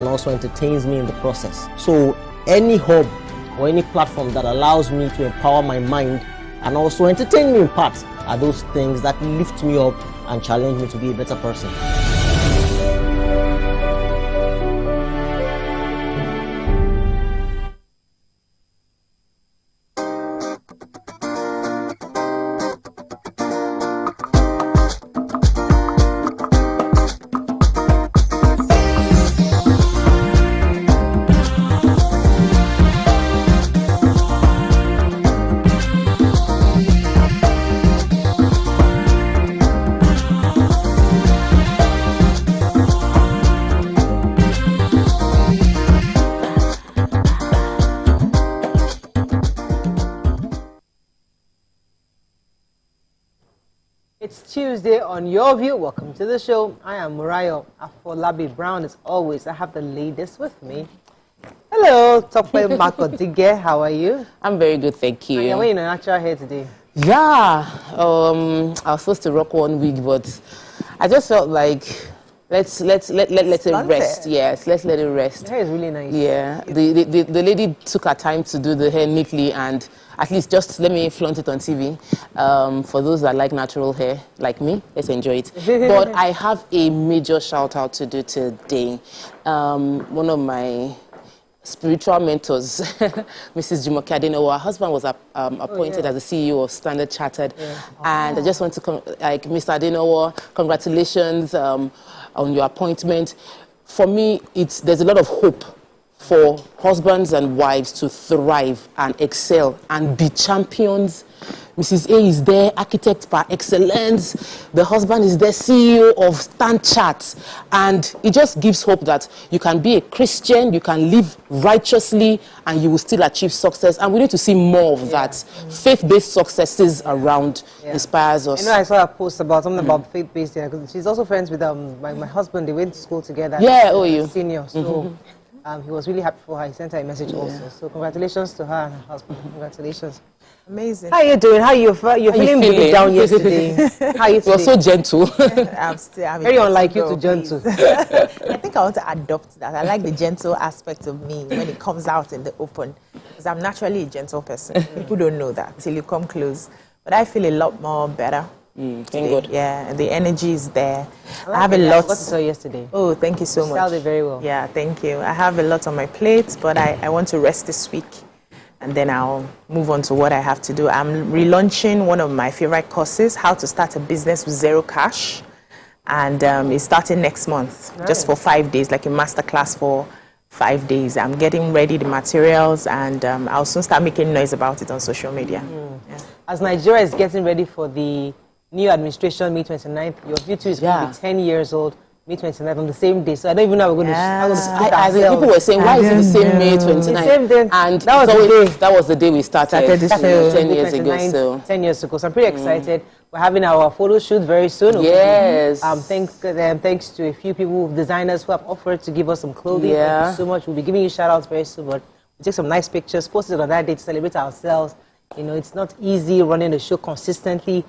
and also entertains me in the process. So any hub or any platform that allows me to empower my mind and also entertain me in part are those things that lift me up and challenge me to be a better person. It's Tuesday on Your View. Welcome to the show. I am Murayo Afolabi Brown. As always, I have the ladies with me. Hello, Tope Makodige. How are you? I'm very good, thank you. You're wearing a natural hair today. Yeah, I was supposed to rock one wig, but I just felt like let's let it rest. Yes, let's let it rest. The hair is really nice. Yeah, the lady took her time to do the hair neatly, and at least just let me flaunt it on TV. For those that like natural hair, like me, let's enjoy it. But I have a major shout out to do today. One of my spiritual mentors, Mrs. Jumoke Adenowo, her husband was appointed as the CEO of Standard Chartered. Yeah. And I just want to, Mr. Adenowo, congratulations on your appointment. For me, there's a lot of hope for husbands and wives to thrive and excel and be champions. Mrs. A is there, architect par excellence. The husband is there, CEO of StanChart. And it just gives hope that you can be a Christian, you can live righteously, and you will still achieve success. And we need to see more of that. Faith-based successes around inspires us. I know I saw a post about something about faith-based, because she's also friends with my husband. They went to school together. Yeah, you. Senior, so he was really happy for her. He sent her a message also. So congratulations to her and her husband. Congratulations. Amazing. How are you doing? How you're feeling really down yesterday? How are you today? You're so gentle. I'm very unlike you to gentle. I think I want to adopt that. I like the gentle aspect of me when it comes out in the open, because I'm naturally a gentle person. People don't know that till you come close. But I feel a lot more better. Thank God. Yeah, and the energy is there. I have a lot. I got to saw yesterday. Oh, thank you so much. You sounded very well. Yeah, thank you. I have a lot on my plate, but I want to rest this week. And then I'll move on to what I have to do. I'm relaunching one of my favorite courses, How to Start a Business with Zero Cash. And it's starting next month, just for 5 days, like a masterclass for 5 days. I'm getting ready the materials, and I'll soon start making noise about it on social media. Yeah. As Nigeria is getting ready for the new administration, May 29th, your YouTube is going to be 10 years old. May 29th on the same day, so I don't even know how we're going to people were saying, why is it the same May 29th? Same day. And that was the day we started 10 years ago. 10 years ago, so I'm pretty excited. We're having our photo shoot very soon. Yes. Thanks to a few people, designers who have offered to give us some clothing. Thank you so much. We'll be giving you shout outs very soon, but we'll take some nice pictures, post it on that day to celebrate ourselves. You know, it's not easy running the show consistently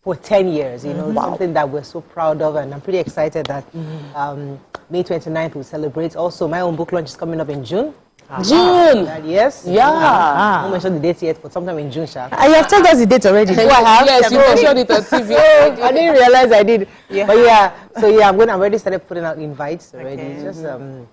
for 10 years, you know, something that we're so proud of, and I'm pretty excited that May 29th we'll celebrate. Also, my own book launch is coming up in June. June? Yes. Yeah. I won't mention the date yet, but sometime in June, Sha. You have told us the date already. I have? Yes, you mentioned it on TV. I didn't realize I did. Yeah. But I've already started putting out invites already. Okay.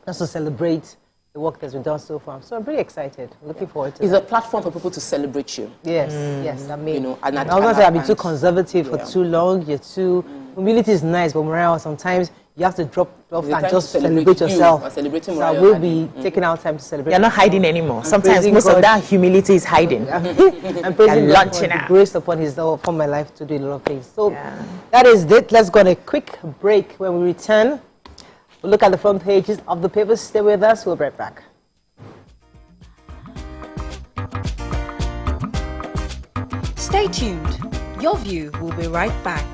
Just to celebrate the work that's been done so far. So I'm pretty excited. Looking forward to it. It's a platform for people to celebrate you. Yes, yes. I mean, you know, I was going to say I've been too conservative for too long. You're too... Humility is nice, but Mariah, sometimes you have to drop off and just celebrate yourself. So I will be taking out time to celebrate. You're not hiding anymore. Sometimes most of that humility is hiding. I'm praising God for the grace upon my life to do a lot of things. So that is it. Let's go on a quick break. When we return, we'll look at the front pages of the papers. Stay with us. We'll be right back. Stay tuned. Your View will be right back.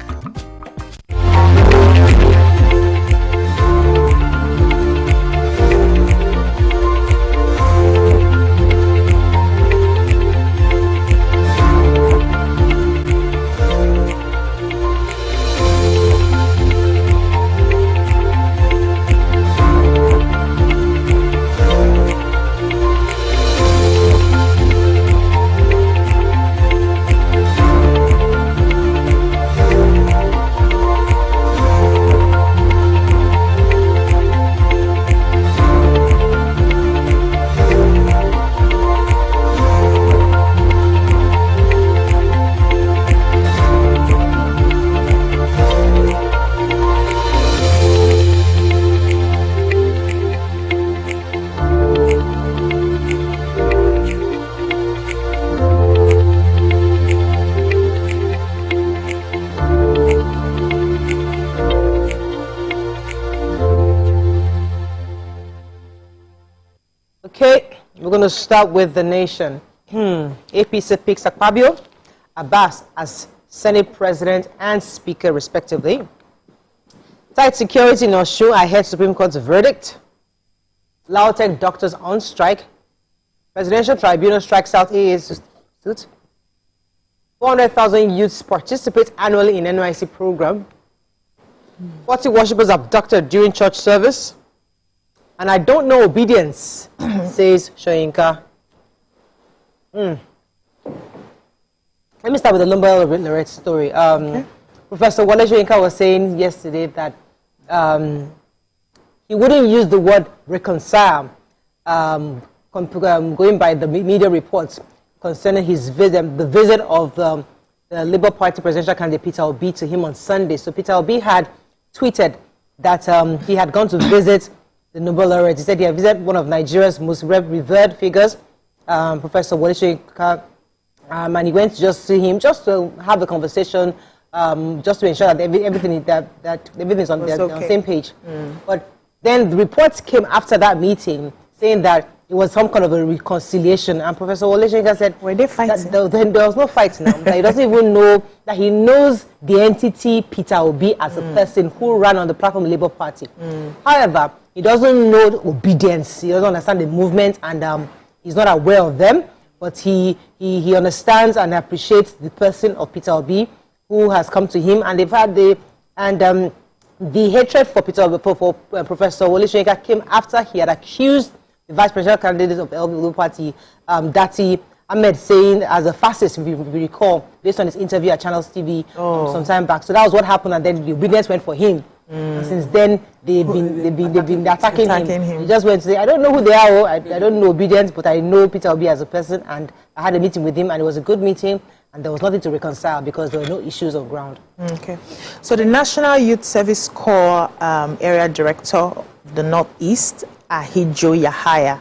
Okay, we're going to start with the nation. APC picks Akpabio, Abbas as Senate President and Speaker, respectively. Tight security in Oshu ahead Supreme Court's verdict. Lautech doctors on strike. Presidential Tribunal strikes out AA's suit. 400,000 youths participate annually in NYC program. 40 worshippers abducted during church service. And I don't know obedience, says Shoyinka. Let me start with the Lumber Lorette story. Professor Wale Shoyinka was saying yesterday that he wouldn't use the word reconcile, going by the media reports concerning his visit, the visit of the Labour Party presidential candidate Peter Obi to him on Sunday. So Peter Obi had tweeted that he had gone to visit the Nobel laureate. He said he had visited one of Nigeria's most revered figures, Professor Wale Shoyinka, and he went to just see him, just to have a conversation, just to ensure that everything's on the same page. But then the reports came after that meeting saying that it was some kind of a reconciliation, and Professor Wale Shoyinka said, were they fighting? There was no fight now. That he doesn't even know that he knows the entity Peter Obi as a person who ran on the platform of the Labour Party. However, he doesn't know obedience. He doesn't understand the movement, and he's not aware of them. But he understands and appreciates the person of Peter Obi, who has come to him, and they've had the hatred for Professor Wale Shoyinka came after he had accused the vice presidential candidate of the Labour Party, Dati Ahmed, saying as a fascist, if you recall, based on his interview at Channels TV some time back. So that was what happened, and then the obedience went for him. And since then, they've been attacking him. He just went to say, I don't know who they are, I don't know obedience, but I know Peter Obi as a person, and I had a meeting with him, and it was a good meeting, and there was nothing to reconcile because there were no issues on ground. Okay. So the National Youth Service Corps Area Director of the Northeast, Ahijo Yahaya,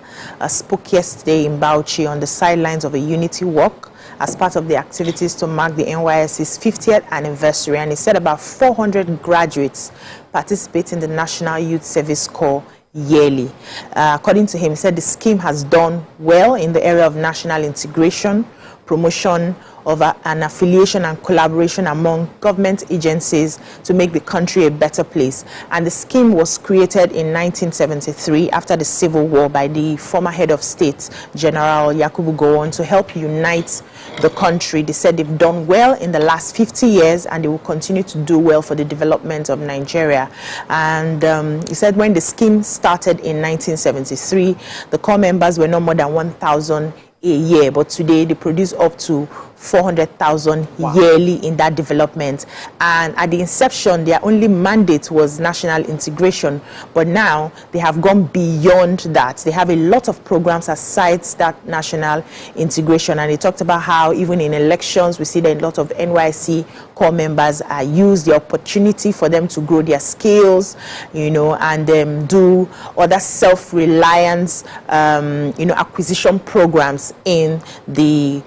spoke yesterday in Bauchi on the sidelines of a unity walk as part of the activities to mark the NYSC's 50th anniversary, and he said about 400 graduates participate in the National Youth Service Corps yearly. According to him, he said the scheme has done well in the area of national integration, promotion of an affiliation and collaboration among government agencies to make the country a better place. And the scheme was created in 1973 after the Civil War by the former head of state, General Yakubu Gowon, to help unite the country. They said they've done well in the last 50 years and they will continue to do well for the development of Nigeria. And he said when the scheme started in 1973, the corps members were no more than 1,000 a year, but today they produce up to 400,000 yearly in that development. And at the inception, their only mandate was national integration, but now they have gone beyond that. They have a lot of programs aside that national integration, and they talked about how even in elections we see that a lot of NYC corps members use the opportunity for them to grow their skills, and do other self-reliance, acquisition programs in the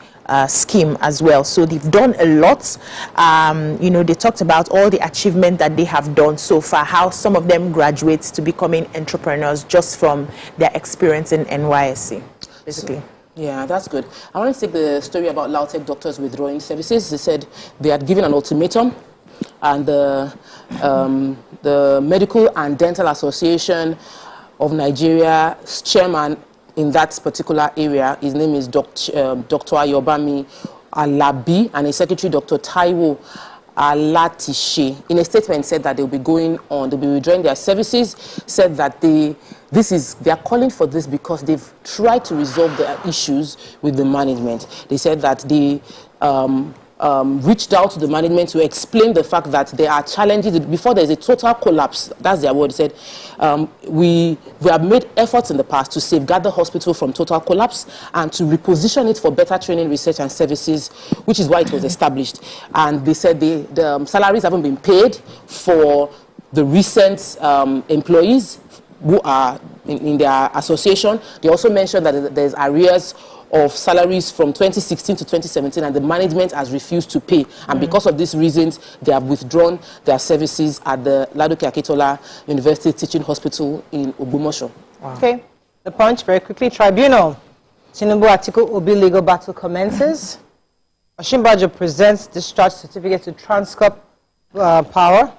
scheme as well. So they've done a lot. They talked about all the achievement that they have done so far, how some of them graduate to becoming entrepreneurs just from their experience in NYSC, basically. Yeah, that's good. I want to take the story about Lautech doctors withdrawing services. They said they had given an ultimatum, and the Medical and Dental Association of Nigeria's chairman in that particular area, his name is Dr. Ayobami Alabi, and his secretary, Dr. Taiwo Alatishe, in a statement said that they'll be withdrawing their services, said that they are calling for this because they've tried to resolve their issues with the management. They said that they reached out to the management to explain the fact that there are challenges before there is a total collapse. That's their word. They said we have made efforts in the past to safeguard the hospital from total collapse and to reposition it for better training, research and services, which is why it was established. And they said the salaries haven't been paid for the recent employees who are in their association. They also mentioned that there's arrears of salaries from 2016 to 2017, and the management has refused to pay. And because of these reasons, they have withdrawn their services at the Ladoke Akintola University Teaching Hospital in Ogbomoso. Okay. The Punch, very quickly. Tribunal. Tinubu Atiku Obi legal battle commences. Osinbajo presents discharge certificate to Transcorp Power.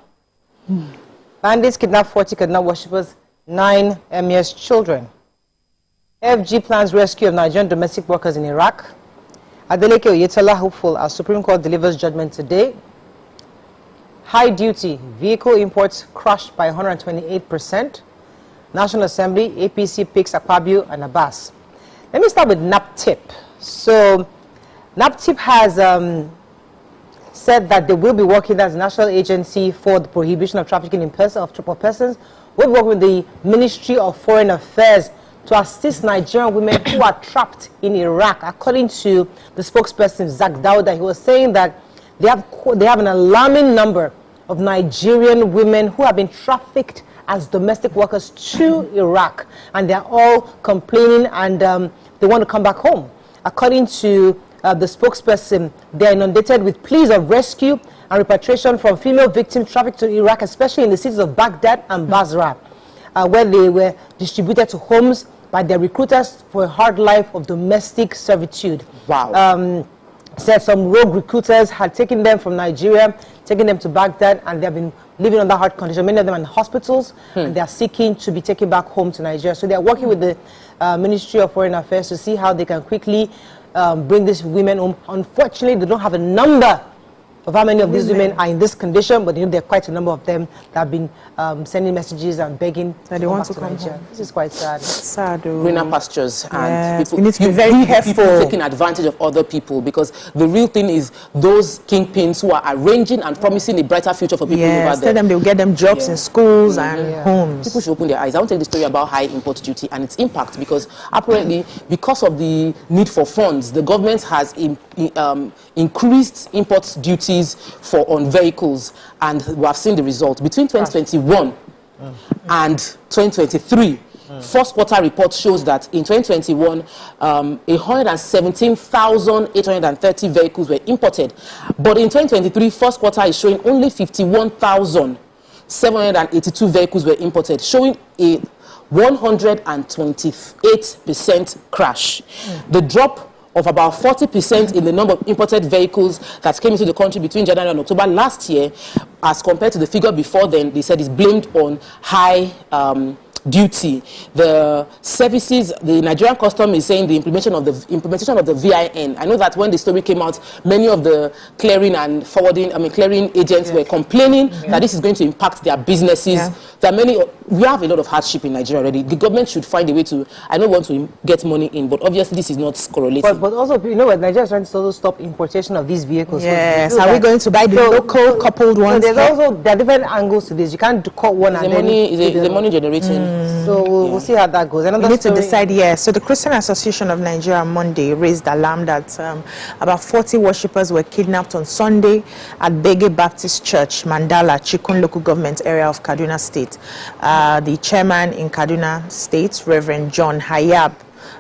Bandits kidnap 40 kidnap worshippers, 9 MES children. FG plans rescue of Nigerian domestic workers in Iraq. Adeleke Oyetola hopeful as Supreme Court delivers judgment today. High duty vehicle imports crushed by 128%. National Assembly, APC picks Akpabio and Abbas. Let me start with NAPTIP. So, NAPTIP has said that they will be working as a national agency for the prohibition of trafficking in persons. We'll work with the Ministry of Foreign Affairs to assist Nigerian women who are trapped in Iraq. According to the spokesperson, Zach Dauda, he was saying that they have an alarming number of Nigerian women who have been trafficked as domestic workers to Iraq, and they're all complaining and they want to come back home. According to the spokesperson, they are inundated with pleas of rescue and repatriation from female victims trafficked to Iraq, especially in the cities of Baghdad and Basra, where they were distributed to homes by their recruiters for a hard life of domestic servitude. Wow. Said some rogue recruiters had taken them from Nigeria, taken them to Baghdad, and they have been living under hard conditions. Many of them are in hospitals, and they are seeking to be taken back home to Nigeria. So they are working with the Ministry of Foreign Affairs to see how they can quickly bring these women home. Unfortunately, they don't have a number of how many of these women are in this condition, but you know, there are quite a number of them that have been sending messages and begging that they want to come Nigeria. home. This is quite sad. It's sad. Greener pastures, and yes, we need to be very careful. People taking advantage of other people, because the real thing is those kingpins who are arranging and promising a brighter future for people over there. Tell them they'll get them jobs in schools and homes. People should open their eyes. I want to tell the story about high import duty and its impact, because apparently, because of the need for funds, the government has increased import duties on vehicles, and we have seen the result. Between 2021 and 2023, first quarter report shows that in 2021, 117,830 vehicles were imported. But in 2023, first quarter is showing only 51,782 vehicles were imported, showing a 128% crash. The drop of about 40% in the number of imported vehicles that came into the country between January and October last year, as compared to the figure before then, they said is blamed on high duty. The services, the Nigerian custom is saying the implementation of the VIN. I know that when the story came out, many of the clearing and clearing agents were complaining that this is going to impact their businesses. There are we have a lot of hardship in Nigeria already. The government should find a way to, I don't want to get money in, but obviously this is not correlated. But also, you know what, Nigeria is trying to also stop importation of these vehicles. Yes, are we going to buy the local coupled ones? There are different angles to this. You can't cut one and then... The money generating. So we'll see how that goes. We need to decide, So the Christian Association of Nigeria on Monday raised alarm that about 40 worshippers were kidnapped on Sunday at Bege Baptist Church, Mandala, Chikun local government area of Kaduna State. The chairman in Kaduna State, Reverend John Hayab,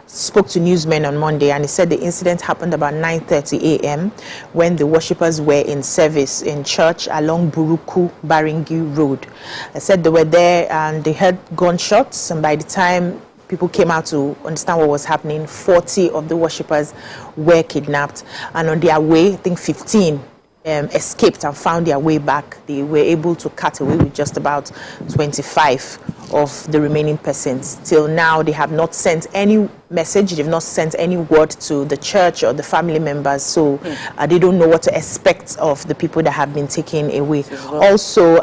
spoke to newsmen on Monday, and he said the incident happened about 9:30 a.m. when the worshippers were in service in church along Buruku Baringi Road. I said they were there and they heard gunshots, and by the time people came out to understand what was happening, 40 of the worshippers were kidnapped, and on their way, I think 15 escaped and found their way back. They were able to cut away with just about 25 of the remaining persons. Till now, they have not sent any message, they've not sent any word to the church or the family members, so they don't know what to expect of the people that have been taken away. Also,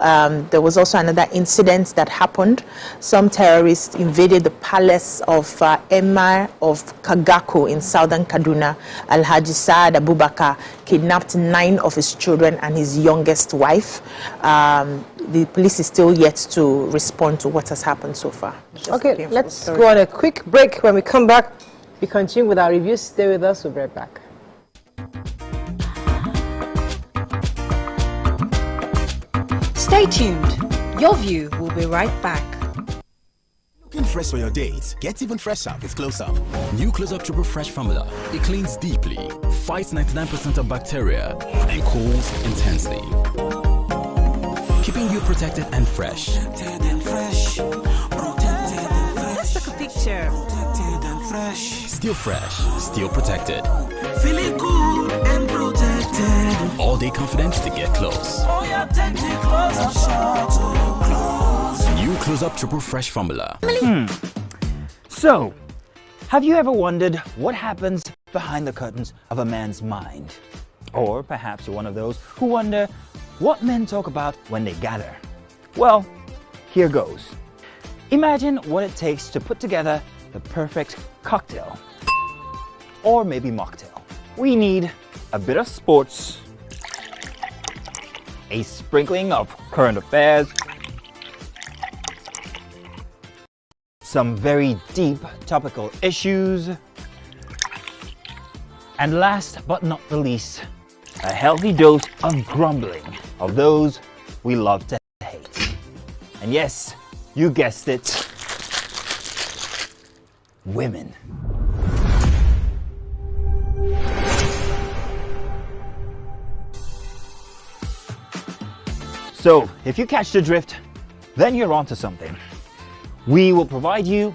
there was also another incident that happened. Some terrorists invaded the palace of Emir of Kagako in southern Kaduna. Alhaji Saad Abubakar kidnapped 9 of his children and his youngest wife. The police is still yet to respond to what has happened so far. Okay, let's go on a quick break. When we come back, we continue with our reviews. Stay with us, we'll be right back. Stay tuned. Your View will be right back. Looking fresh for your dates? Get even fresher with Close Up. New Close Up Triple Fresh formula. It cleans deeply, fights 99% of bacteria, and cools intensely, keeping you protected and fresh. Let's take a picture. Still fresh, still protected. Feeling cool and protected. All day confidence to get close. Oh yeah, take it close. New Close-Up Triple Fresh Formula. So, have you ever wondered what happens behind the curtains of a man's mind? Or perhaps you're one of those who wonder what men talk about when they gather. Well, here goes. Imagine what it takes to put together the perfect cocktail. Or maybe mocktail. We need a bit of sports, a sprinkling of current affairs, some very deep topical issues, and last but not the least, a healthy dose of grumbling of those we love to hate. And yes, you guessed it, women. So, if you catch the drift, then you're onto something. We will provide you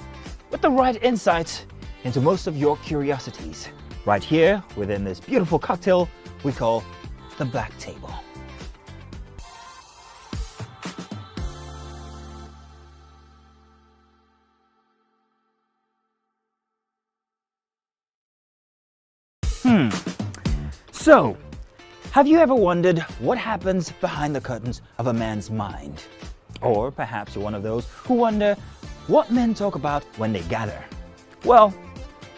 with the right insights into most of your curiosities, right here within this beautiful cocktail we call the Black Table. So, have you ever wondered what happens behind the curtains of a man's mind? Or perhaps you're one of those who wonder what men talk about when they gather. Well,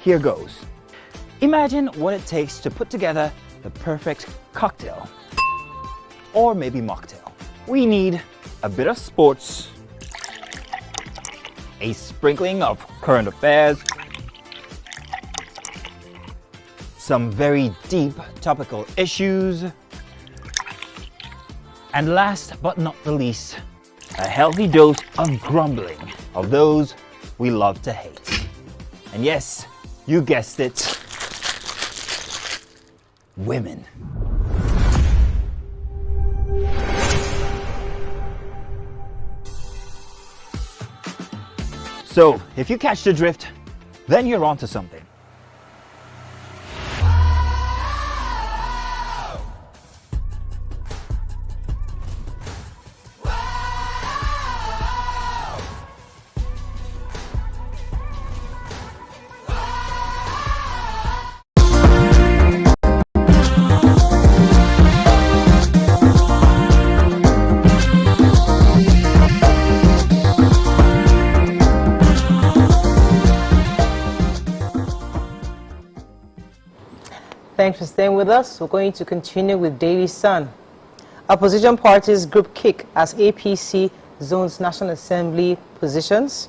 here goes. Imagine what it takes to put together the perfect cocktail. Or maybe mocktail. We need a bit of sports, a sprinkling of current affairs, some very deep topical issues, and last but not the least, a healthy dose of grumbling of those we love to hate. And yes, you guessed it, women. So, if you catch the drift, then you're onto something. Thanks for staying with us. We're going to continue with Daily Sun. Opposition parties group kick as APC zones National Assembly positions.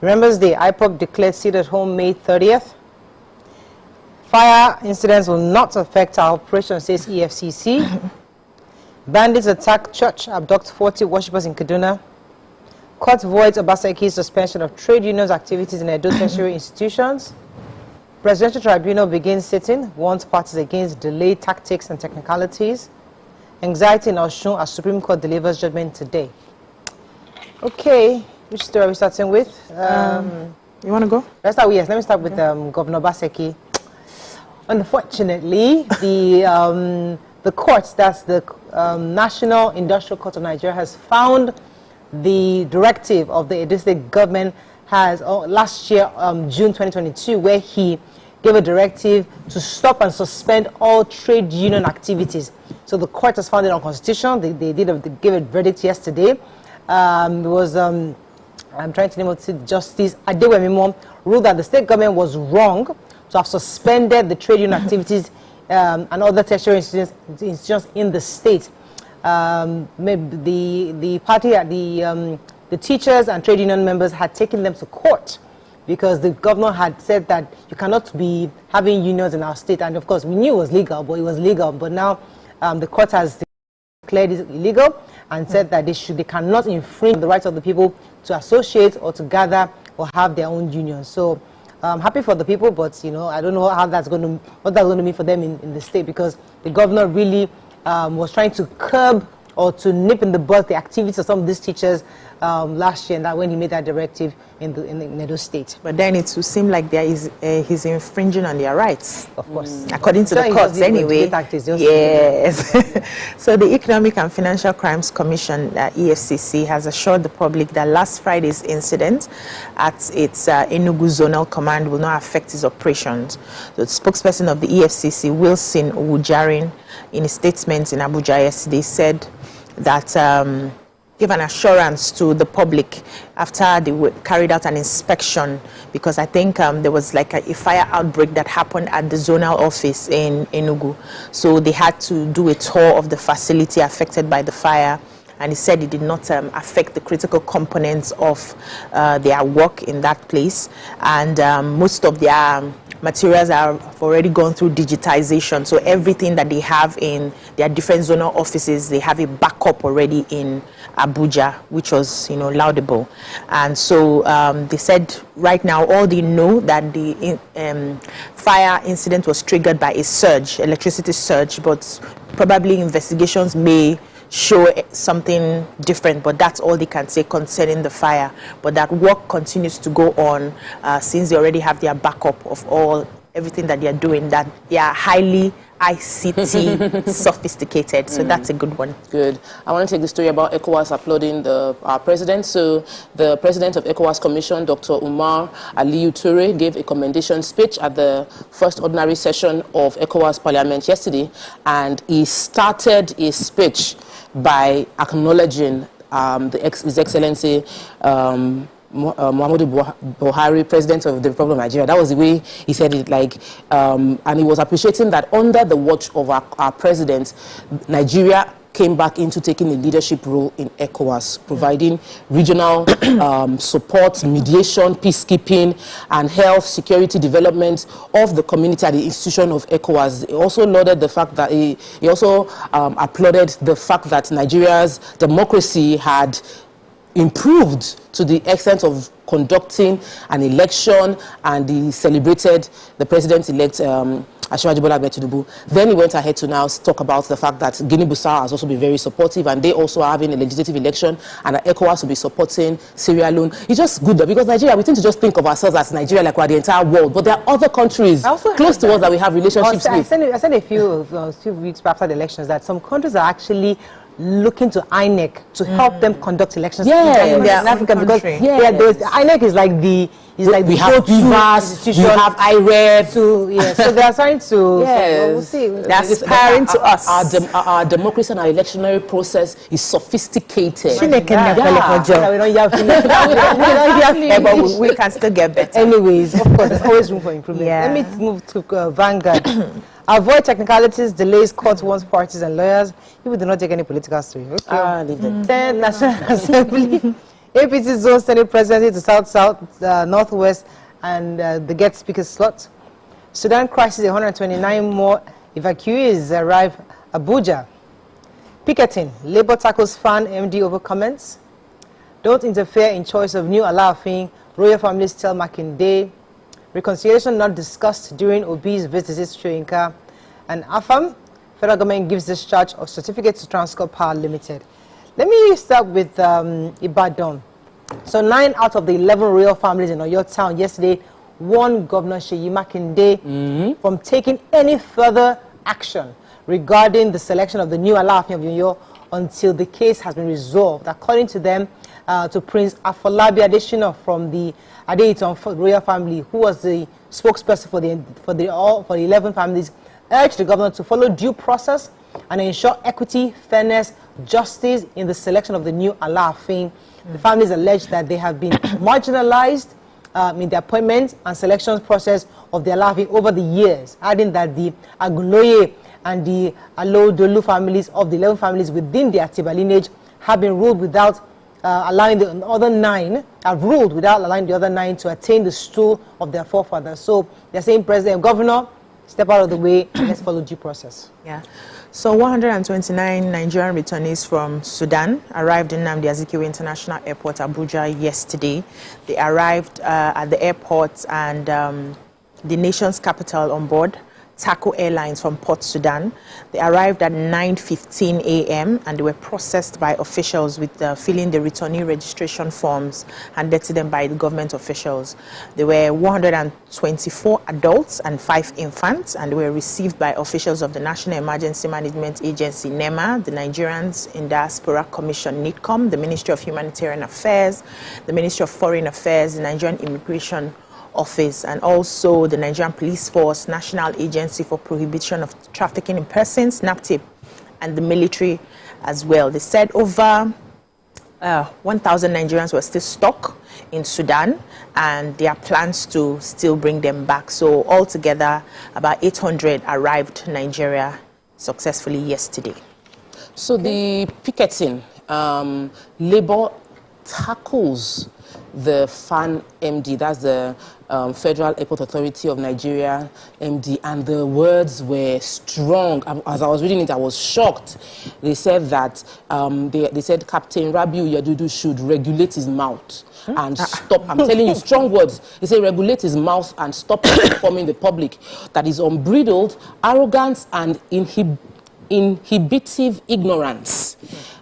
Remembers Day, IPOB declared sit at home May 30th. Fire incidents will not affect our operation, says EFCC. Bandits attack church, abduct 40 worshippers in Kaduna. Court voids Obaseki's suspension of trade unions activities in Edo tertiary institutions. Presidential Tribunal begins sitting, warns parties against delayed tactics and technicalities. Anxiety in Osun as Supreme Court delivers judgment today. Okay, which story are we starting with? You want to go? Let's start with, yes, let me start with Governor Obaseki. Unfortunately, the court, that's the National Industrial Court of Nigeria, has found the directive of the Edo State government has last year, June 2022, where he gave a directive to stop and suspend all trade union activities. So the court has found it unconstitutional. They gave a verdict yesterday. It was, I'm trying to name it, Justice Adewemimo ruled that the state government was wrong to have suspended the trade union activities and other tertiary institutions in the state. The party, the teachers and trade union members had taken them to court because the governor had said that you cannot be having unions in our state. And of course, we knew it was legal, but it was legal. But now the court has declared it illegal and said that they cannot infringe the rights of the people to associate or to gather or have their own unions. So I'm happy for the people, but I don't know what that's going to mean for them in the state, because the governor really was trying to curb or to nip in the bud the activities of some of these teachers last year, and that when he made that directive in the Edo State. But then it would seem like he's infringing on their rights. Of course. According to the courts, anyway. Yes. So the Economic and Financial Crimes Commission, EFCC, has assured the public that last Friday's incident at its Enugu Zonal Command will not affect its operations. The spokesperson of the EFCC, Wilson Owujarin, in a statement in Abuja yesterday, said that give an assurance to the public after they carried out an inspection, because I think there was like a fire outbreak that happened at the zonal office in Enugu. So they had to do a tour of the facility affected by the fire, and he said it did not affect the critical components of their work in that place, and most of their materials have already gone through digitization. So everything that they have in their different zonal offices, they have a backup already in Abuja, which was, laudable. And so they said right now all they know that the fire incident was triggered by a surge, electricity surge, but probably investigations may show something different, but that's all they can say concerning the fire. But that work continues to go on since they already have their backup of everything that they are doing, that they are highly ICT sophisticated. So that's a good one. Good. I want to take the story about ECOWAS applauding our president. So the president of ECOWAS Commission, Dr. Umar Aliyu Toure, gave a commendation speech at the first ordinary session of ECOWAS Parliament yesterday, and he started his speech by acknowledging His Excellency Muhammadu Buhari, President of the Republic of Nigeria. That was the way he said it, and he was appreciating that under the watch of our president, Nigeria came back into taking a leadership role in ECOWAS, providing regional support, mediation, peacekeeping, and health, security development of the community at the institution of ECOWAS. He also lauded the fact that he also applauded the fact that Nigeria's democracy had improved to the extent of conducting an election, and he celebrated the president-elect Asiwaju Bola Ahmed Tinubu. Then he went ahead to now talk about the fact that Guinea-Bissau has also been very supportive, and they also are having a legislative election, and that ECOWAS will be supporting Sierra Leone. It's just good though, because Nigeria, we tend to just think of ourselves as Nigeria like we're the entire world, but there are other countries close to us that we have relationships with. I said a few weeks after the elections that some countries are actually looking to INEC to help them conduct elections in Africa, because INEC is like the we have BIVAS, we have IREB. So they are trying to. We'll see. They're aspiring to us. Our democracy and our electionary process is sophisticated. But we can still get better. Anyways, of course, there's always room for improvement. Let me move to Vanguard. Avoid technicalities, delays, court warns parties and lawyers. People do not take any political story. Then National Assembly. APC zone Senate presidency to South, Northwest, and the get speaker slot. Sudan crisis, 129 more evacuees arrive Abuja. Picketing, Labour tackles fan MD over comments. Don't interfere in choice of new Alaafin, royal families tell Makinde. Reconciliation not discussed during Obi's visits to Shoyinka. And AFAM, federal government gives discharge of certificate to Transcorp Power Limited. Let me start with Ibadan. So 9 out of the 11 royal families in Oyo town yesterday warned Governor Seyi Makinde from taking any further action regarding the selection of the new Alaafin of Oyo until the case has been resolved. According to them, to Prince Afolabi Adesina from the Adeiton royal family, who was the spokesperson for the 11 families, urged the governor to follow due process and ensure equity, fairness, justice in the selection of the new Alaafin. The families allege that they have been marginalized in the appointment and selections process of the Alaafin over the years, adding that the Agunoye and the Alodolu families of the 11 families within the Atiba lineage have been ruled without allowing the other 9 to attain the stool of their forefathers. So they're saying, President, Governor, step out of the way, let's follow due process. Yeah. So 129 Nigerian returnees from Sudan arrived in Nnamdi Azikiwe International Airport, Abuja, yesterday. They arrived at the airport and the nation's capital on board Taco Airlines from Port Sudan. They arrived at 9:15 a.m. and they were processed by officials with filling the returnee registration forms handed to them by the government officials. There were 124 adults and 5 infants, and they were received by officials of the National Emergency Management Agency, NEMA, the Nigerians in Diaspora Commission, NIDCOM, the Ministry of Humanitarian Affairs, the Ministry of Foreign Affairs, the Nigerian Immigration Office, and also the Nigerian Police Force, National Agency for Prohibition of Trafficking in Persons, NAPTIP, and the military as well. They said over 1,000 Nigerians were still stuck in Sudan, and there are plans to still bring them back. So altogether, about 800 arrived to Nigeria successfully yesterday. So the picketing, Labour tackles the FAN MD, that's the Federal Airport Authority of Nigeria MD, and the words were strong. As I was reading it, I was shocked. They said that they said Captain Rabiu Yadudu should regulate his mouth and stop. I'm telling you, strong words. They say regulate his mouth and stop informing the public that is unbridled arrogance and inhibitive ignorance.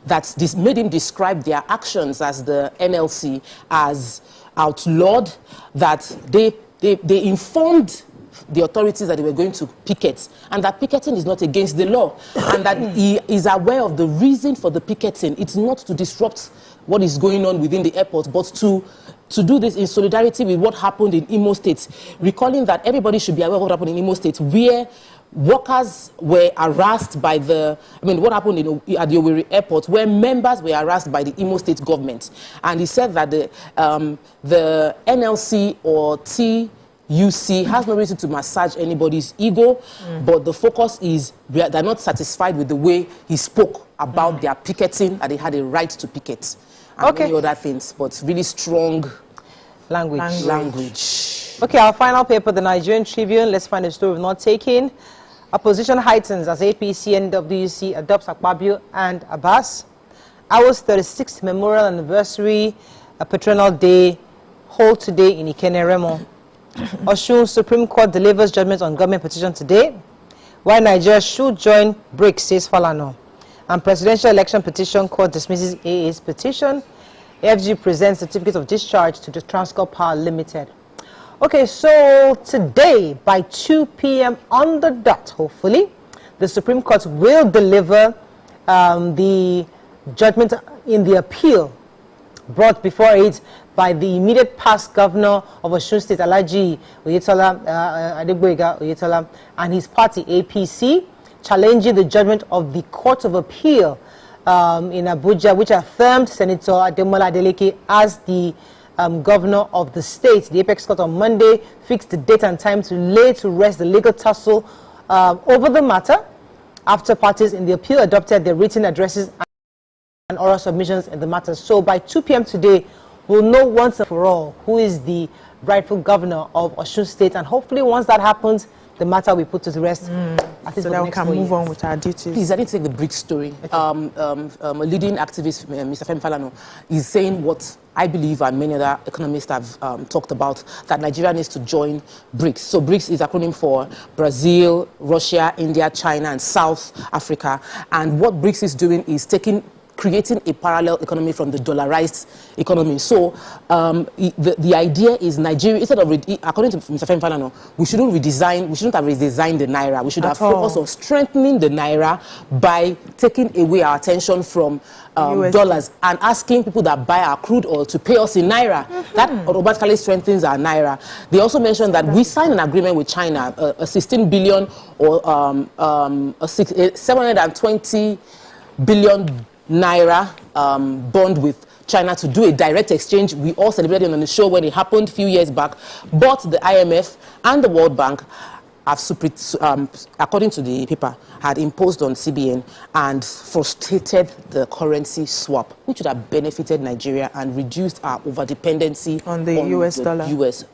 That this made him describe their actions as the NLC as outlawed, that they informed the authorities that they were going to picket, and that picketing is not against the law, and that he is aware of the reason for the picketing. It's not to disrupt what is going on within the airport, but to do this in solidarity with what happened in Imo State, recalling that everybody should be aware of what happened in Imo State, where workers were harassed by what happened at the Owerri airport, where members were harassed by the Imo State government. And he said that the NLC or TUC has no reason to massage anybody's ego, but the focus is they're not satisfied with the way he spoke about their picketing, that they had a right to picket, and many other things, but really strong language. Okay, our final paper, the Nigerian Tribune. Let's find a story we've not taken. Opposition heightens as APC NWC adopts Akpabio and Abbas. Ours 36th memorial anniversary, a patronal day, hold today in Ikene Remo. Osun Supreme Court delivers judgment on government petition today. Why Nigeria should join BRICS, says Falano. And presidential election petition court dismisses AA's petition. AFG presents certificate of discharge to the Transcorp Power Limited. Okay, so today by 2 p.m. on the dot, hopefully, the Supreme Court will deliver the judgment in the appeal brought before it by the immediate past governor of Osun State, Alhaji Adegboyega Oyetola, and his party, APC, challenging the judgment of the Court of Appeal in Abuja, which affirmed Senator Ademola Adeleke as the governor of the state. The Apex Court on Monday fixed the date and time to lay to rest the legal tussle over the matter after parties in the appeal adopted their written addresses and oral submissions in the matter. So by 2 p.m. today, we'll know once and for all who is the rightful governor of Osun State, and hopefully once that happens, the matter we put to the rest. So that we can move on with our duties. Please, I need to take the BRICS story. Okay. A leading activist, Mr. Femi Falana, is saying what I believe and many other economists have talked about, that Nigeria needs to join BRICS. So BRICS is an acronym for Brazil, Russia, India, China, and South Africa. And what BRICS is doing is creating a parallel economy from the dollarized economy. So the idea is Nigeria, instead of, according to Mr. Femi Falana, we shouldn't have redesigned the Naira. We should have focused on strengthening the Naira by taking away our attention from dollars and asking people that buy our crude oil to pay us in Naira. That automatically strengthens our Naira. They also mentioned that we signed an agreement with China, a 16 billion or a 720 billion Naira bond with China to do a direct exchange. We all celebrated on the show when it happened a few years back. But the IMF and the World Bank have, according to the paper, had imposed on CBN and frustrated the currency swap, which would have benefited Nigeria and reduced our over-dependency on the US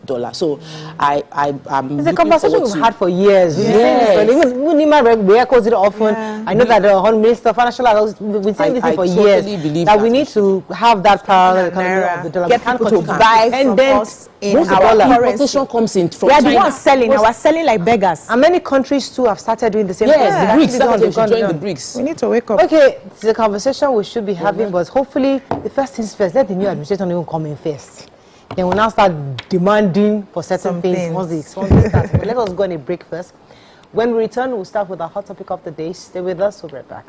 dollar. So I'm it's a conversation we've had for years. Yes. Even we echoes it often. Yeah. I know that the Hon Minister of Financial Affairs has been saying this thing for years. That we need to have that parallel economy of the dollar. Get people to buy and then in our currency comes in from China. The ones selling. I was selling like beggars. Vegas. And many countries too have started doing the same thing. Yes, the BRICS. That's they should join the BRICS. We need to wake up. Okay, it's a conversation we should be having, but hopefully, the first things first, let the new administration even come in first. Then we'll now start demanding for certain things once they start. But let us go on a break first. When we return, we'll start with our hot topic of the day. Stay with us, we'll be right back.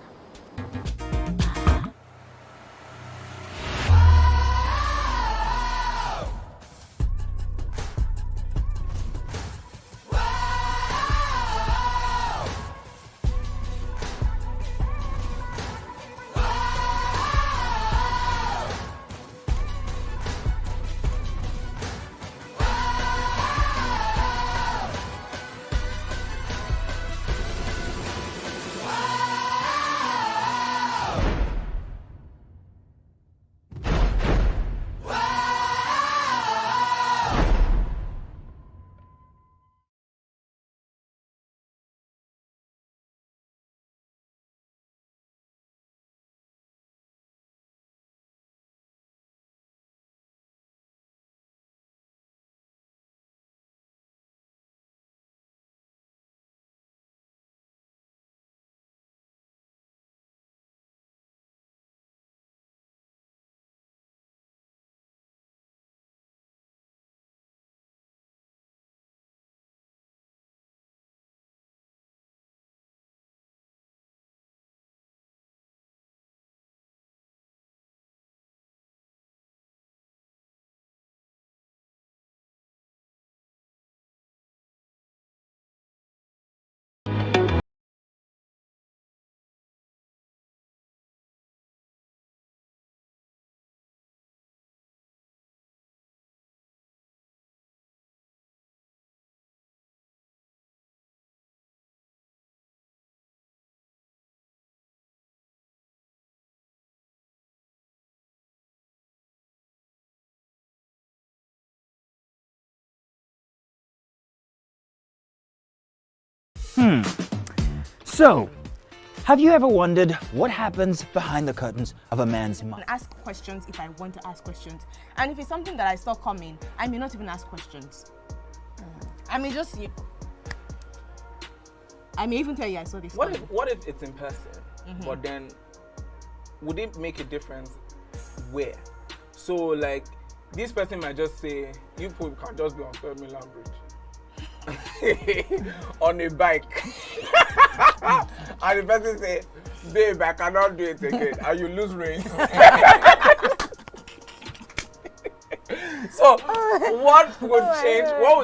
So, have you ever wondered what happens behind the curtains of a man's mind? Ask questions if I want to ask questions. And if it's something that I saw coming, I may not even ask questions. I may just I may even tell you I saw this. What if it's in person? But then would it make a difference where? So like this person might just say, you people can just be on 3rd Mainland Bridge. On a bike. And the person say, babe, I cannot do it again. And you lose range. So what would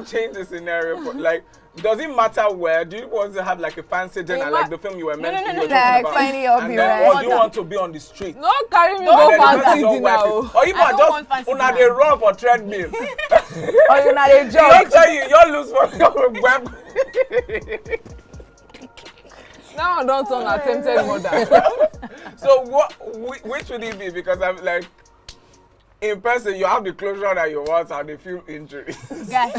change the scenario for, like, does it matter where? Do you want to have like a fancy dinner like the film you were mentioning? Like finding your or do you want to be on the street? No, carry me go fancy dinner. Or you might just una dey run for treadmill. Or you not a job. Don't tell you lose for your web. Now I don't turn attempted murder. So which would it be? Because I'm like, in person you have the closure that you want and the few injuries. Guys.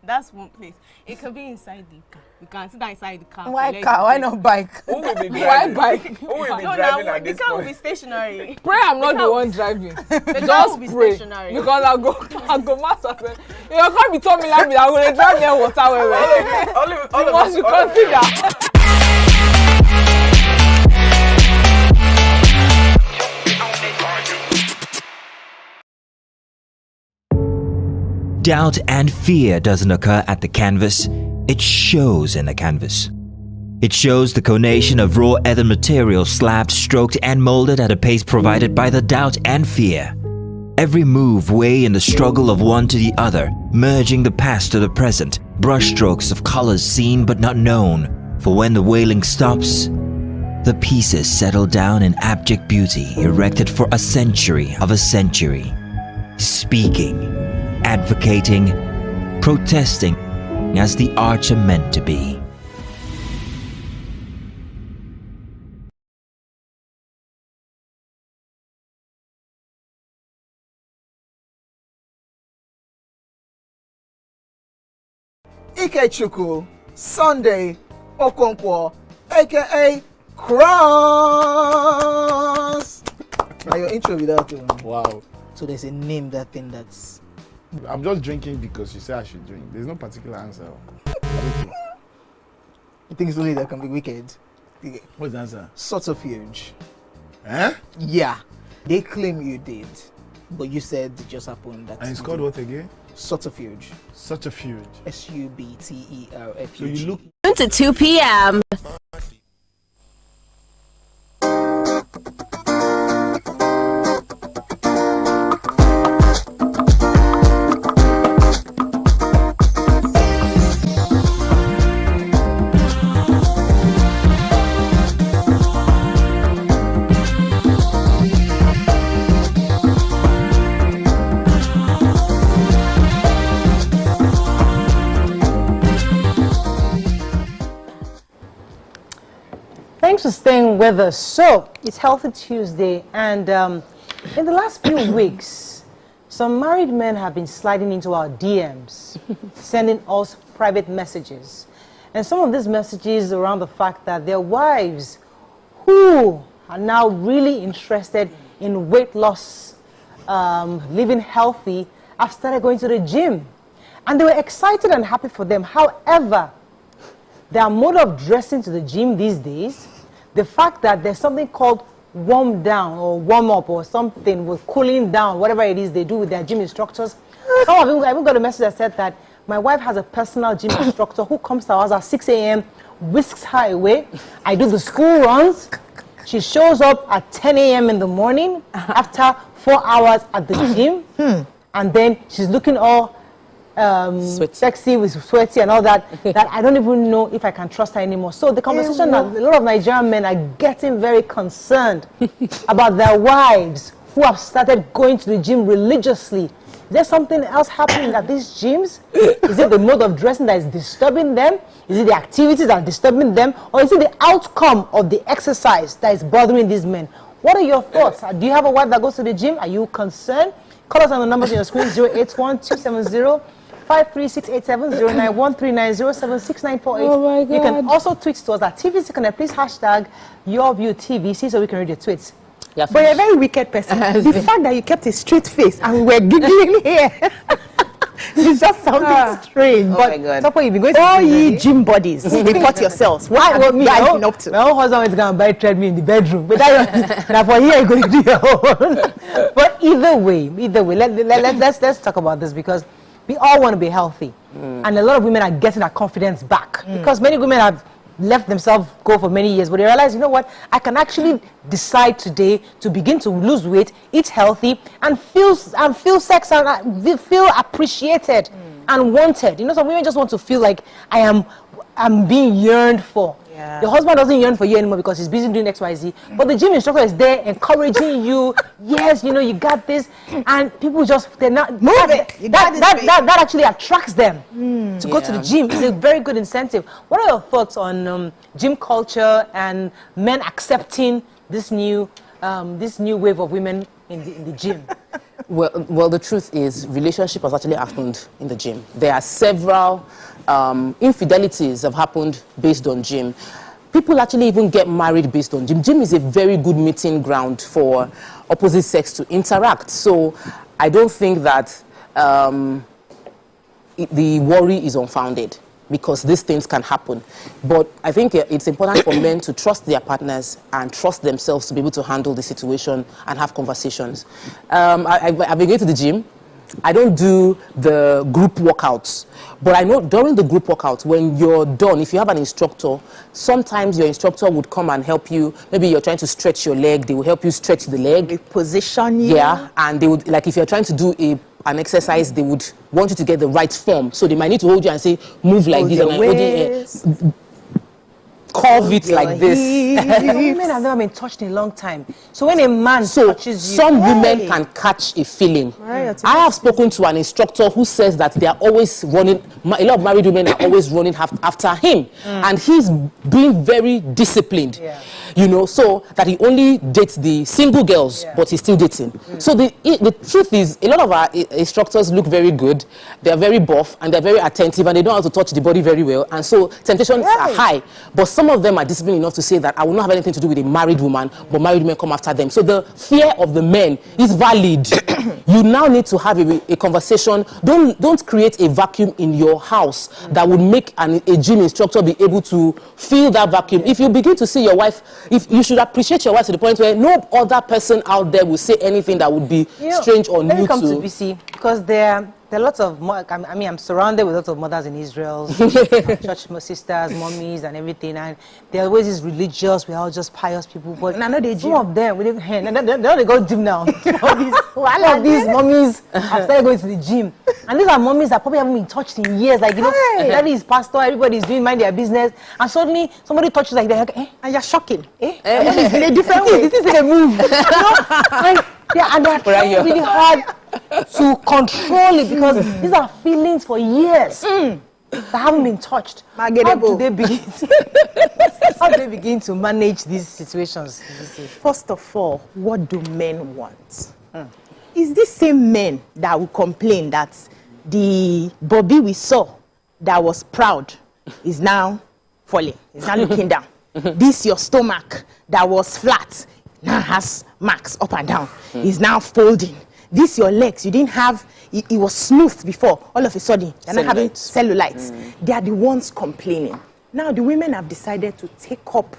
That's one place. It could be inside the car. You can sit down inside the car. Why car? Why not bike? Who will be driving? Why bike? Who will be driving at this point? The car will point? be stationary. Pray I'm not the one driving. The car will be stationary. Because I'll go master. You can't be telling me like me. I'm going to drive near water. All of us. You consider. Doubt and fear doesn't occur at the canvas, it shows in the canvas. It shows the conation of raw earthen material slabbed, stroked and molded at a pace provided by the doubt and fear. Every move weigh in the struggle of one to the other, merging the past to the present, brushstrokes of colors seen but not known. For when the wailing stops, the pieces settle down in abject beauty erected for a century of a century. Speaking, advocating, protesting as the arts are meant to be. Ikechukwu Sunday Okonkwo, aka Cries. Now your intro without Wow. So there's a name that thing that's I'm just drinking because you say I should drink. There's no particular answer. Okay. You think it's only that can be wicked? What's the answer? Subterfuge. Eh? Yeah. They claim you did, but you said it just happened. That and it's called what again? Subterfuge. Subterfuge. SUBTERFUGE. So you look to 2 p.m. Thanks for staying with us. So, it's Healthy Tuesday, and in the last few weeks, some married men have been sliding into our DMs, sending us private messages. And some of these messages around the fact that their wives, who are now really interested in weight loss, living healthy, have started going to the gym. And they were excited and happy for them. However, their mode of dressing to the gym these days, the fact that there's something called warm down or warm up or something with cooling down, whatever it is they do with their gym instructors. Some of them, I even got a message that said that my wife has a personal gym instructor who comes to our house at 6 a.m., whisks her away. I do the school runs. She shows up at 10 a.m. in the morning after 4 hours at the gym. And then she's looking all sexy with sweaty and all that, that I don't even know if I can trust her anymore. So the conversation that a lot of Nigerian men are getting very concerned about their wives who have started going to the gym religiously. Is there something else happening at these gyms? Is it the mode of dressing that is disturbing them? Is it the activities that are disturbing them? Or is it the outcome of the exercise that is bothering these men? What are your thoughts? Do you have a wife that goes to the gym? Are you concerned? Call us on the numbers on your screen, 081-270-53687, 091-390-76948. Oh my God. You can also tweet to us at TVC Connect. Please hashtag YourViewTVC so we can read your tweets. But you're a very wicked person. The fact that you kept a straight face and we're giggling here. It's just something strange. Oh my God. You've been going all ye gym buddies, report yourselves. What are you guys been up to? My own husband is going to buy treadmill in the bedroom. But now for here, you're going to do your own. But either way, let's talk about this because we all want to be healthy. And a lot of women are getting their confidence back. Because many women have left themselves go for many years, but they realize, you know what, I can actually decide today to begin to lose weight, eat healthy, and feel sex and feel appreciated and wanted. You know, some women just want to feel like I'm being yearned for. Yeah. Your husband doesn't yearn for you anymore because he's busy doing XYZ, but the gym instructor is there encouraging you. Yes, you know, you got this, and people they're not move it. That actually attracts them to go to the gym. It's a very good incentive. What are your thoughts on gym culture and men accepting this new wave of women in the gym? Well, the truth is, relationship has actually happened in the gym. There are several infidelities have happened based on gym. People actually even get married based on gym. Gym is a very good meeting ground for opposite sex to interact. So I don't think that the worry is unfounded, because these things can happen. But I think it's important for men to trust their partners and trust themselves to be able to handle the situation and have conversations. I've been going to the gym. I don't do the group workouts, but I know during the group workouts, when you're done, if you have an instructor, sometimes your instructor would come and help you. Maybe you're trying to stretch your leg, they will help you stretch the leg. They position you. Yeah, and they would, like if you're trying to do an exercise, they would want you to get the right form. So they might need to hold you and say, move like this, and I hold you, curve it like this. Women have never been touched in a long time. So when a man touches you, some women can catch a feeling. Right, I have spoken to an instructor who says that they are always running, a lot of married women are always running after him. And he's being very disciplined, you know, so that he only dates the single girls, but he's still dating. So the truth is, a lot of our instructors look very good, they're very buff, and they're very attentive, and they know how to touch the body very well. And so temptations are high. But some of them are disciplined enough to say that I will not have anything to do with a married woman, but married women come after them. So the fear of the men is valid. You now need to have a conversation. Don't create a vacuum in your house that would make a gym instructor be able to fill that vacuum. If you begin to see your wife, if you should appreciate your wife to the point where no other person out there will say anything that would be strange or new to. Let me come to BC, because there are lots of, I mean, I'm surrounded with lots of mothers in Israel, church sisters, mommies, and everything. And there are always these religious, we're all just pious people. But some of them, they go to gym now. All these mommies have started going to the gym. And these are mommies that probably haven't been touched in years. Like, you know, daddy is pastor, everybody is doing mind their business. And suddenly, somebody touches like that. Like, and you're shocking. It's in a different way. This is a move. You know? And they're trying really hard to control it, because these are feelings for years that haven't been touched. How do they begin to manage these situations? First of all, what do men want? Is this same men that will complain that the Bobby we saw that was proud is now falling, is now looking down? This your stomach that was flat now has marks up and down, is now folding. This your legs, you didn't have, it was smooth before, all of a sudden they're not having cellulites. They are the ones complaining. Now the women have decided to take up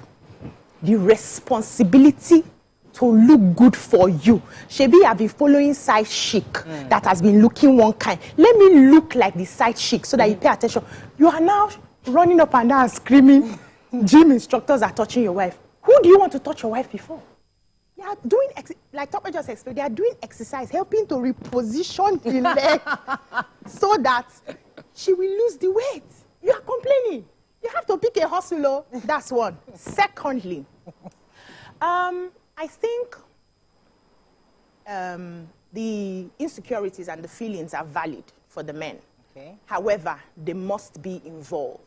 the responsibility to look good for you. Shebi, I've been following side chic that has been looking one kind. Let me look like the side chic so that you pay attention. You are now running up and down screaming. Gym instructors are touching your wife. Who do you want to touch your wife before? They are doing, like Topper just explained, they are doing exercise, helping to reposition the leg so that she will lose the weight. You are complaining. You have to pick a hustle. That's one. Secondly, I think the insecurities and the feelings are valid for the men. However, they must be involved.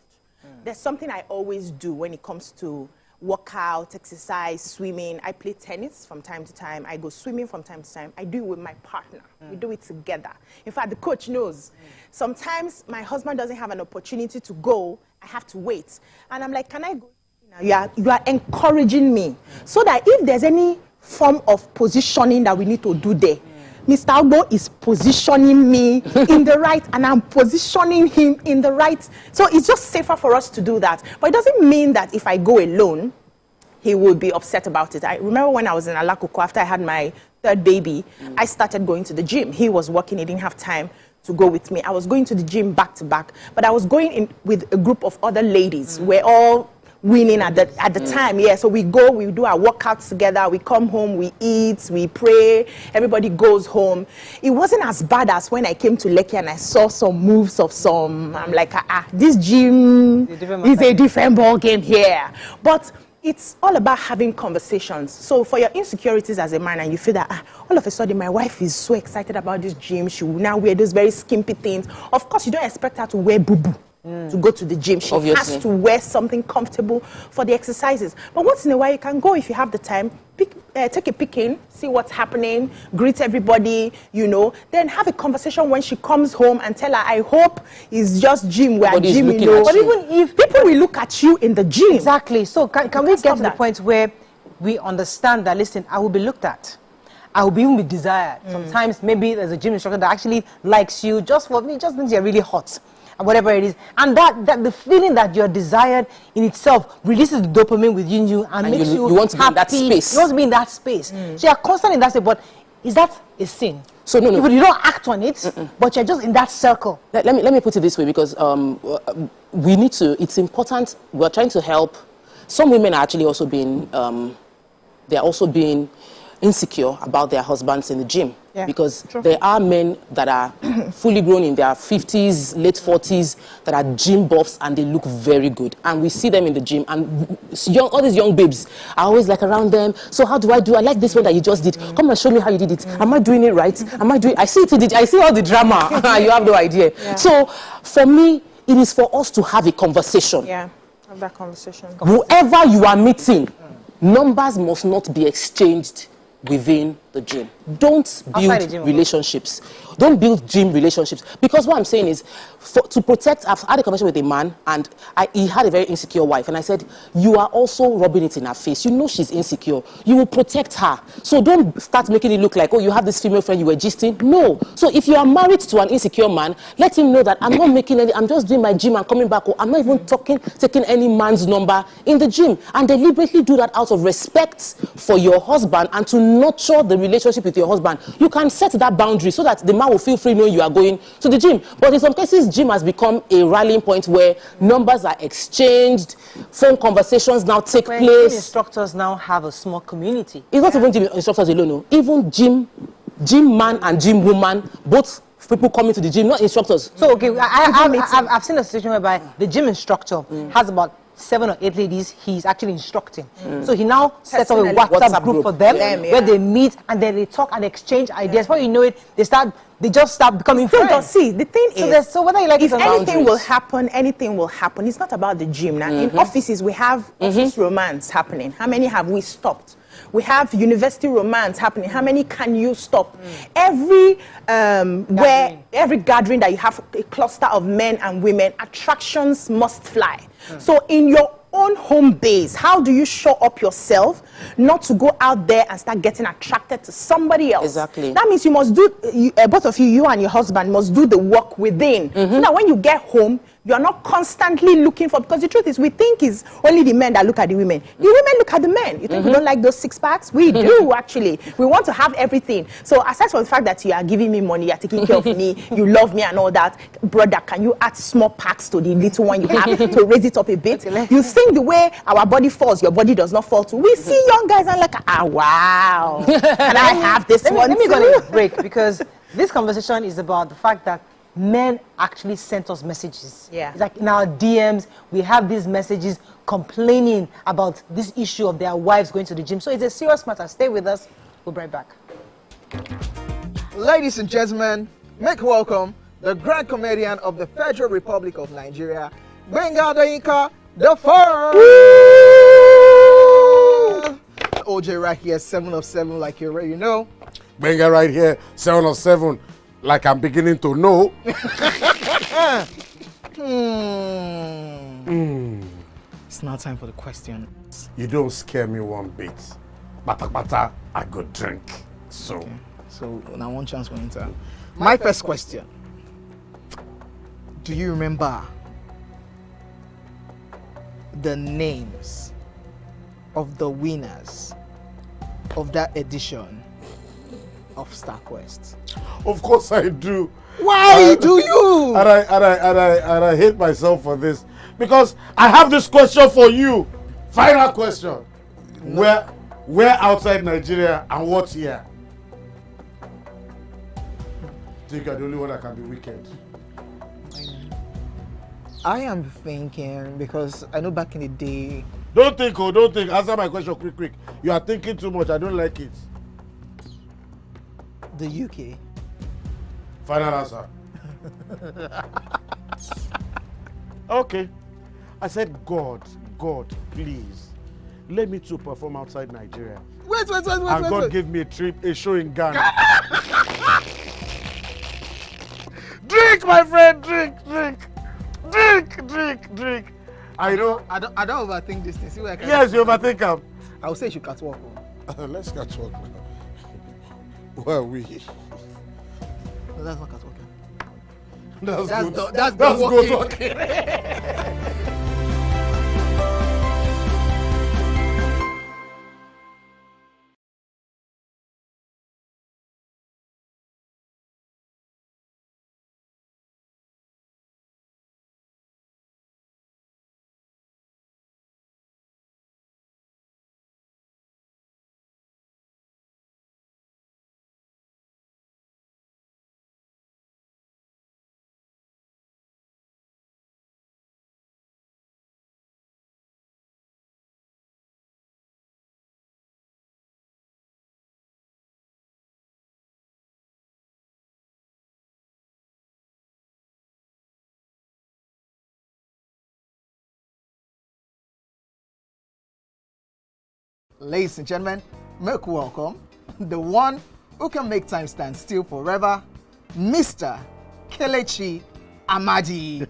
There's something I always do when it comes to workout, exercise, swimming. I play tennis from time to time. I go swimming from time to time. I do it with my partner. We do it together. In fact, the coach knows. Sometimes my husband doesn't have an opportunity to go. I have to wait. And I'm like, can I go? You are encouraging me. So that if there's any form of positioning that we need to do there, Mr. Albo is positioning me in the right, and I'm positioning him in the right. So it's just safer for us to do that. But it doesn't mean that if I go alone, he will be upset about it. I remember when I was in Alakoko, after I had my third baby, I started going to the gym. He was working, he didn't have time to go with me. I was going to the gym back to back, but I was going in with a group of other ladies. We're all winning at the time, so we go, we do our workouts together, we come home, we eat, we pray, everybody goes home. It wasn't as bad as when I came to Lekki and I saw some moves of some, I'm like, this gym is a different ball game here. But it's all about having conversations. So for your insecurities as a man, and you feel that all of a sudden my wife is so excited about this gym, she will now wear those very skimpy things. Of course, you don't expect her to wear boo-boo to go to the gym. She has to wear something comfortable for the exercises. But once in a while, you can go if you have the time, take a peek in, see what's happening, greet everybody, then have a conversation when she comes home and tell her, I hope it's just gym where gym, But even if people will look at you in the gym. Exactly. So can we get to the point where we understand that, listen, I will be looked at. I will even be desired. Sometimes maybe there's a gym instructor that actually likes you just for me, just thinks you're really hot. Whatever it is, and that the feeling that you're desired in itself releases the dopamine within you and makes you want to happy. Be in that space. You want to be in that space. So you're constantly in that space. But is that a sin? So no. If you don't act on it, but you're just in that circle. Let me put it this way, because we need to. It's important. We're trying to help. Some women are actually also being. They're also being insecure about their husbands in the gym. Because there are men that are fully grown in their 50s, late 40s, that are gym buffs and they look very good. And we see them in the gym, and all these young babes are always like around them. So how do? I like this one that you just did. Come and show me how you did it. Am I doing it right? I see it. I see all the drama. You have no idea. So for me, it is for us to have a conversation. Have that conversation. Whoever you are meeting, numbers must not be exchanged within the gym. Don't Outside the build gym, relationships. Don't build gym relationships. Because what I'm saying is, to protect, I've had a conversation with a man, and he had a very insecure wife, and I said, you are also rubbing it in her face. You know she's insecure. You will protect her. So don't start making it look like, oh, you have this female friend you were gisting. No. So if you are married to an insecure man, let him know that I'm not making any, I'm just doing my gym and coming back. I'm not even taking any man's number in the gym. And deliberately do that out of respect for your husband and to nurture the relationship with your husband. You can set that boundary so that the man will feel free knowing you are going to the gym. But in some cases, gym has become a rallying point where numbers are exchanged, phone conversations now take place. Gym instructors now have a small community. It's not even gym instructors alone, no. Even gym man and gym woman, both people coming to the gym, not instructors. So, okay, I've seen a situation whereby the gym instructor has about 7 or 8 ladies he's actually instructing. So he now sets up a WhatsApp group for them where they meet and then they talk and exchange ideas. Before you know it, they just start becoming friends. See, the thing is, so whether you like if anything will happen, anything will happen. It's not about the gym. Now, in offices, we have office romance happening. How many have we stopped? We have university romance happening. How many can you stop? Every gathering that you have a cluster of men and women, attractions must fly. So in your own home base, how do you show up yourself not to go out there and start getting attracted to somebody else? Exactly. That means you must do, both of you, you and your husband must do the work within. So that when you get home, you are not constantly looking for, because the truth is we think it's only the men that look at the women. The women look at the men. You think we don't like those six packs? We do, actually. We want to have everything. So aside from the fact that you are giving me money, you are taking care of me, you love me and all that, brother, can you add small packs to the little one you have to raise it up a bit? You think the way our body falls, your body does not fall too. We see young guys and like, wow, can I have this one Let me too? go on a break, because this conversation is about the fact that men actually sent us messages. Yeah. It's like in our DMs, we have these messages complaining about this issue of their wives going to the gym. So it's a serious matter. Stay with us. We'll be right back. Ladies and gentlemen, make welcome the grand comedian of the Federal Republic of Nigeria, Benga Dainka the First. OJ right here, 7 of 7, like you already know. Benga right here, 7 of 7. Like I'm beginning to know. It's now time for the questions. You don't scare me one bit. Bata, I go drink. So. Okay. So now one chance for enter. My first question. Do you remember the names of the winners of that edition of StarQuest? Of course I do. Why do you? And I hate myself for this, because I have this question for you. Final question. No. Where outside Nigeria and what year? Think you're the only one that can be wicked? I am thinking, because I know back in the day. Don't think. Answer my question quick. You are thinking too much. I don't like it. The UK. Final answer. Okay. I said, God, please, let me to perform outside Nigeria. Wait. And God gave me a show in Ghana. Drink, my friend, drink. I don't overthink this thing. See where I can. Yes, you overthink them. I would say you should catwalk. Let's catwalk. Where are we? No, that's not catwalking. That's good walking. Ladies and gentlemen, make welcome the one who can make time stand still forever, Mr. Kelechi Amadi.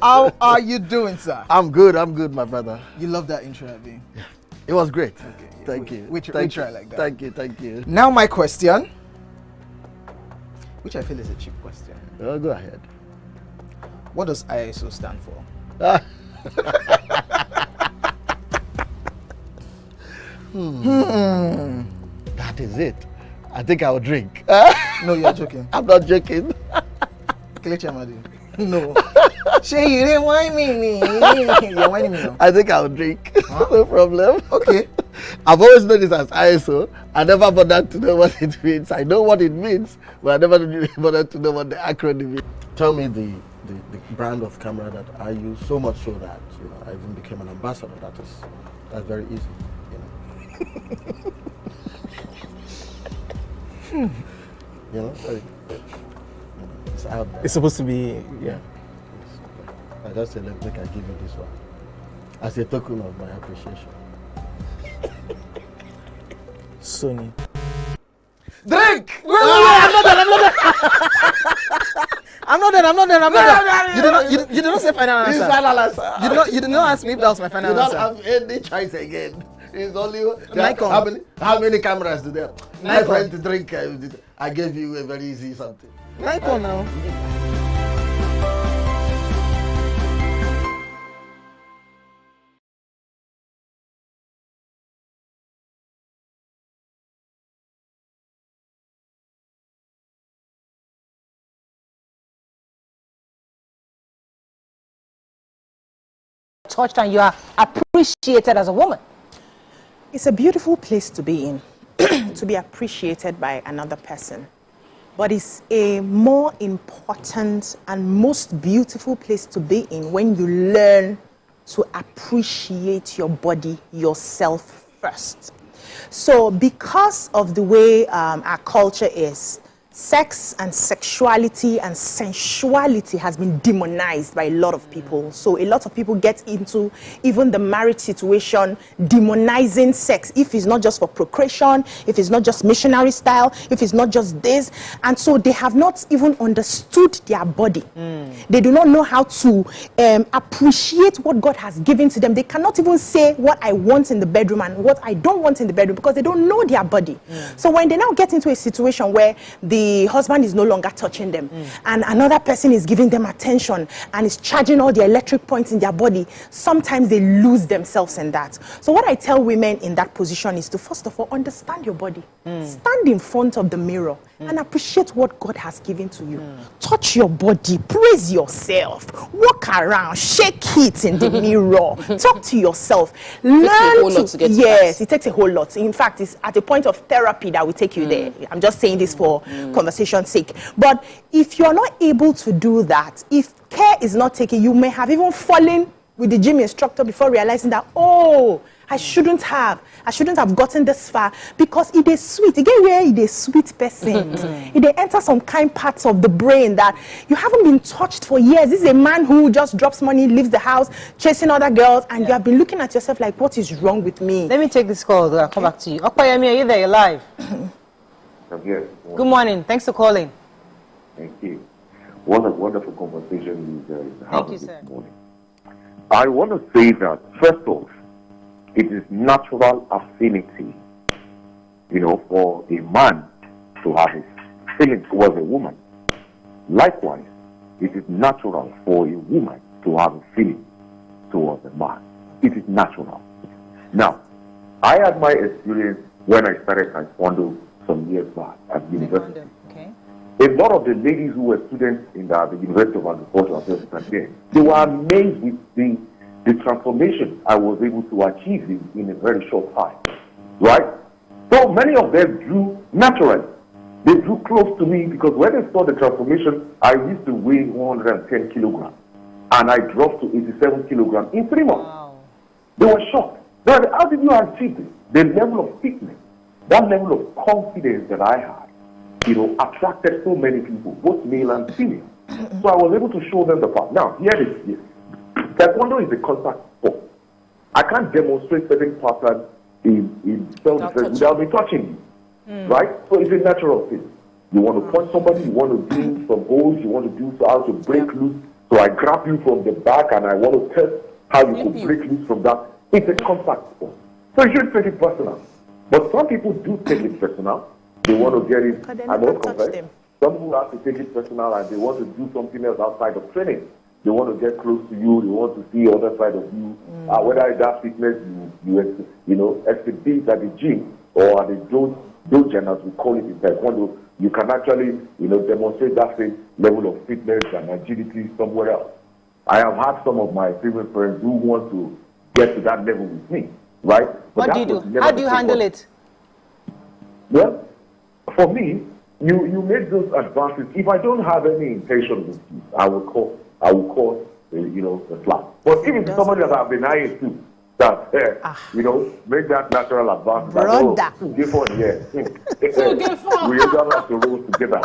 How are you doing, sir? I'm good, my brother. You love that intro, Abby? Yeah. It was great. Okay. Thank you. We try like that. Thank you. Now my question, which I feel is a cheap question. Oh, go ahead. What does ISO stand for? That is it. I think I'll drink. No, you're joking. I'm not joking. Kelechi Amadi. No. Shay, you didn't whine me. You're whining me now. I think I'll drink. Huh? No problem. Okay. I've always known this as ISO. I never bothered to know what it means. I know what it means, but I never bothered to know what the acronym is. Tell me the brand of camera that I use, so much so that I even became an ambassador. That's very easy. It's out there. It's supposed to be, yeah. I just said, look, I give you this one as a token of my appreciation. Sony. Drink! I'm not done. You did not say final answer. Final answer. You did not ask me if that was my final answer. You don't have any choice again. It's only Nikon. how many cameras do they have? My Nikon. friend to drink. I gave you a very easy something. Nikon now. Touched and you are appreciated as a woman. It's a beautiful place to be in, to be appreciated by another person. But it's a more important and most beautiful place to be in when you learn to appreciate your body, yourself first. So because of the way our culture is, sex and sexuality and sensuality has been demonized by a lot of people. So a lot of people get into even the marriage situation demonizing sex, if it's not just for procreation, if it's not just missionary style, if it's not just this. And so they have not even understood their body. They do not know how to appreciate what God has given to them. They cannot even say what I want in the bedroom and what I don't want in the bedroom because they don't know their body. So when they now get into a situation where the husband is no longer touching them and another person is giving them attention and is charging all the electric points in their body, sometimes they lose themselves in that. So what I tell women in that position is to first of all understand your body. Stand in front of the mirror and appreciate what God has given to you. Touch your body, praise yourself, walk around, shake it in the mirror, talk to yourself. Learn it takes a whole lot. In fact, it's at a point of therapy that will take you there. I'm just saying this for conversation's sake. But if you're not able to do that, if care is not taken, you may have even fallen with the gym instructor before realizing that, oh, I shouldn't have gotten this far, because it is sweet. Again, where it is sweet person. It enters some kind parts of the brain that you haven't been touched for years. This is a man who just drops money, leaves the house, chasing other girls, and you have been looking at yourself like, what is wrong with me? Let me take this call. I'll come back to you. Okoyemi, are you there? You're live. I'm here. Good morning. Thanks for calling. Thank you. What a wonderful conversation you guys have this morning. I want to say that, first off, it is natural affinity, for a man to have his feeling towards a woman. Likewise, it is natural for a woman to have a feeling towards a man. It is natural. Now, I had my experience when I started Taekwondo some years back at university. A lot of the ladies who were students in the University of Agriculture they were amazed with the transformation I was able to achieve in a very short time, right? So many of them drew naturally. They drew close to me because when they saw the transformation, I used to weigh 110 kilograms, and I dropped to 87 kilograms in 3 months. Wow. They were shocked. They said, how did you achieve this? The level of fitness, that level of confidence that I had, attracted so many people, both male and female. So I was able to show them the path. Now, here it is. Taekwondo is a contact sport. I can't demonstrate certain patterns self-defense without me touching you, right? So it's a natural thing. You want to punch somebody, you want to do some holes, you want to do so how to break loose. So I grab you from the back and I want to test how you could break loose from that. It's a contact sport. So you shouldn't take it personal. But some people do take it personal. They want to get it, I don't confess. Some people have to take it personal and they want to do something else outside of training. They want to get close to you. They want to see the other side of you. Whether it's that fitness you exhibit at the gym or at the dojo, as we call it in Taekwondo, you can actually demonstrate that same level of fitness and agility somewhere else. I have had some of my favorite friends who want to get to that level with me, right? But what do you do? How do you handle it? Well, for me, you make those advances. If I don't have any intention with you, I will call the flag. But if it's somebody that I've been eyeing to, that make that natural advance. Brother. We don't have to roll together,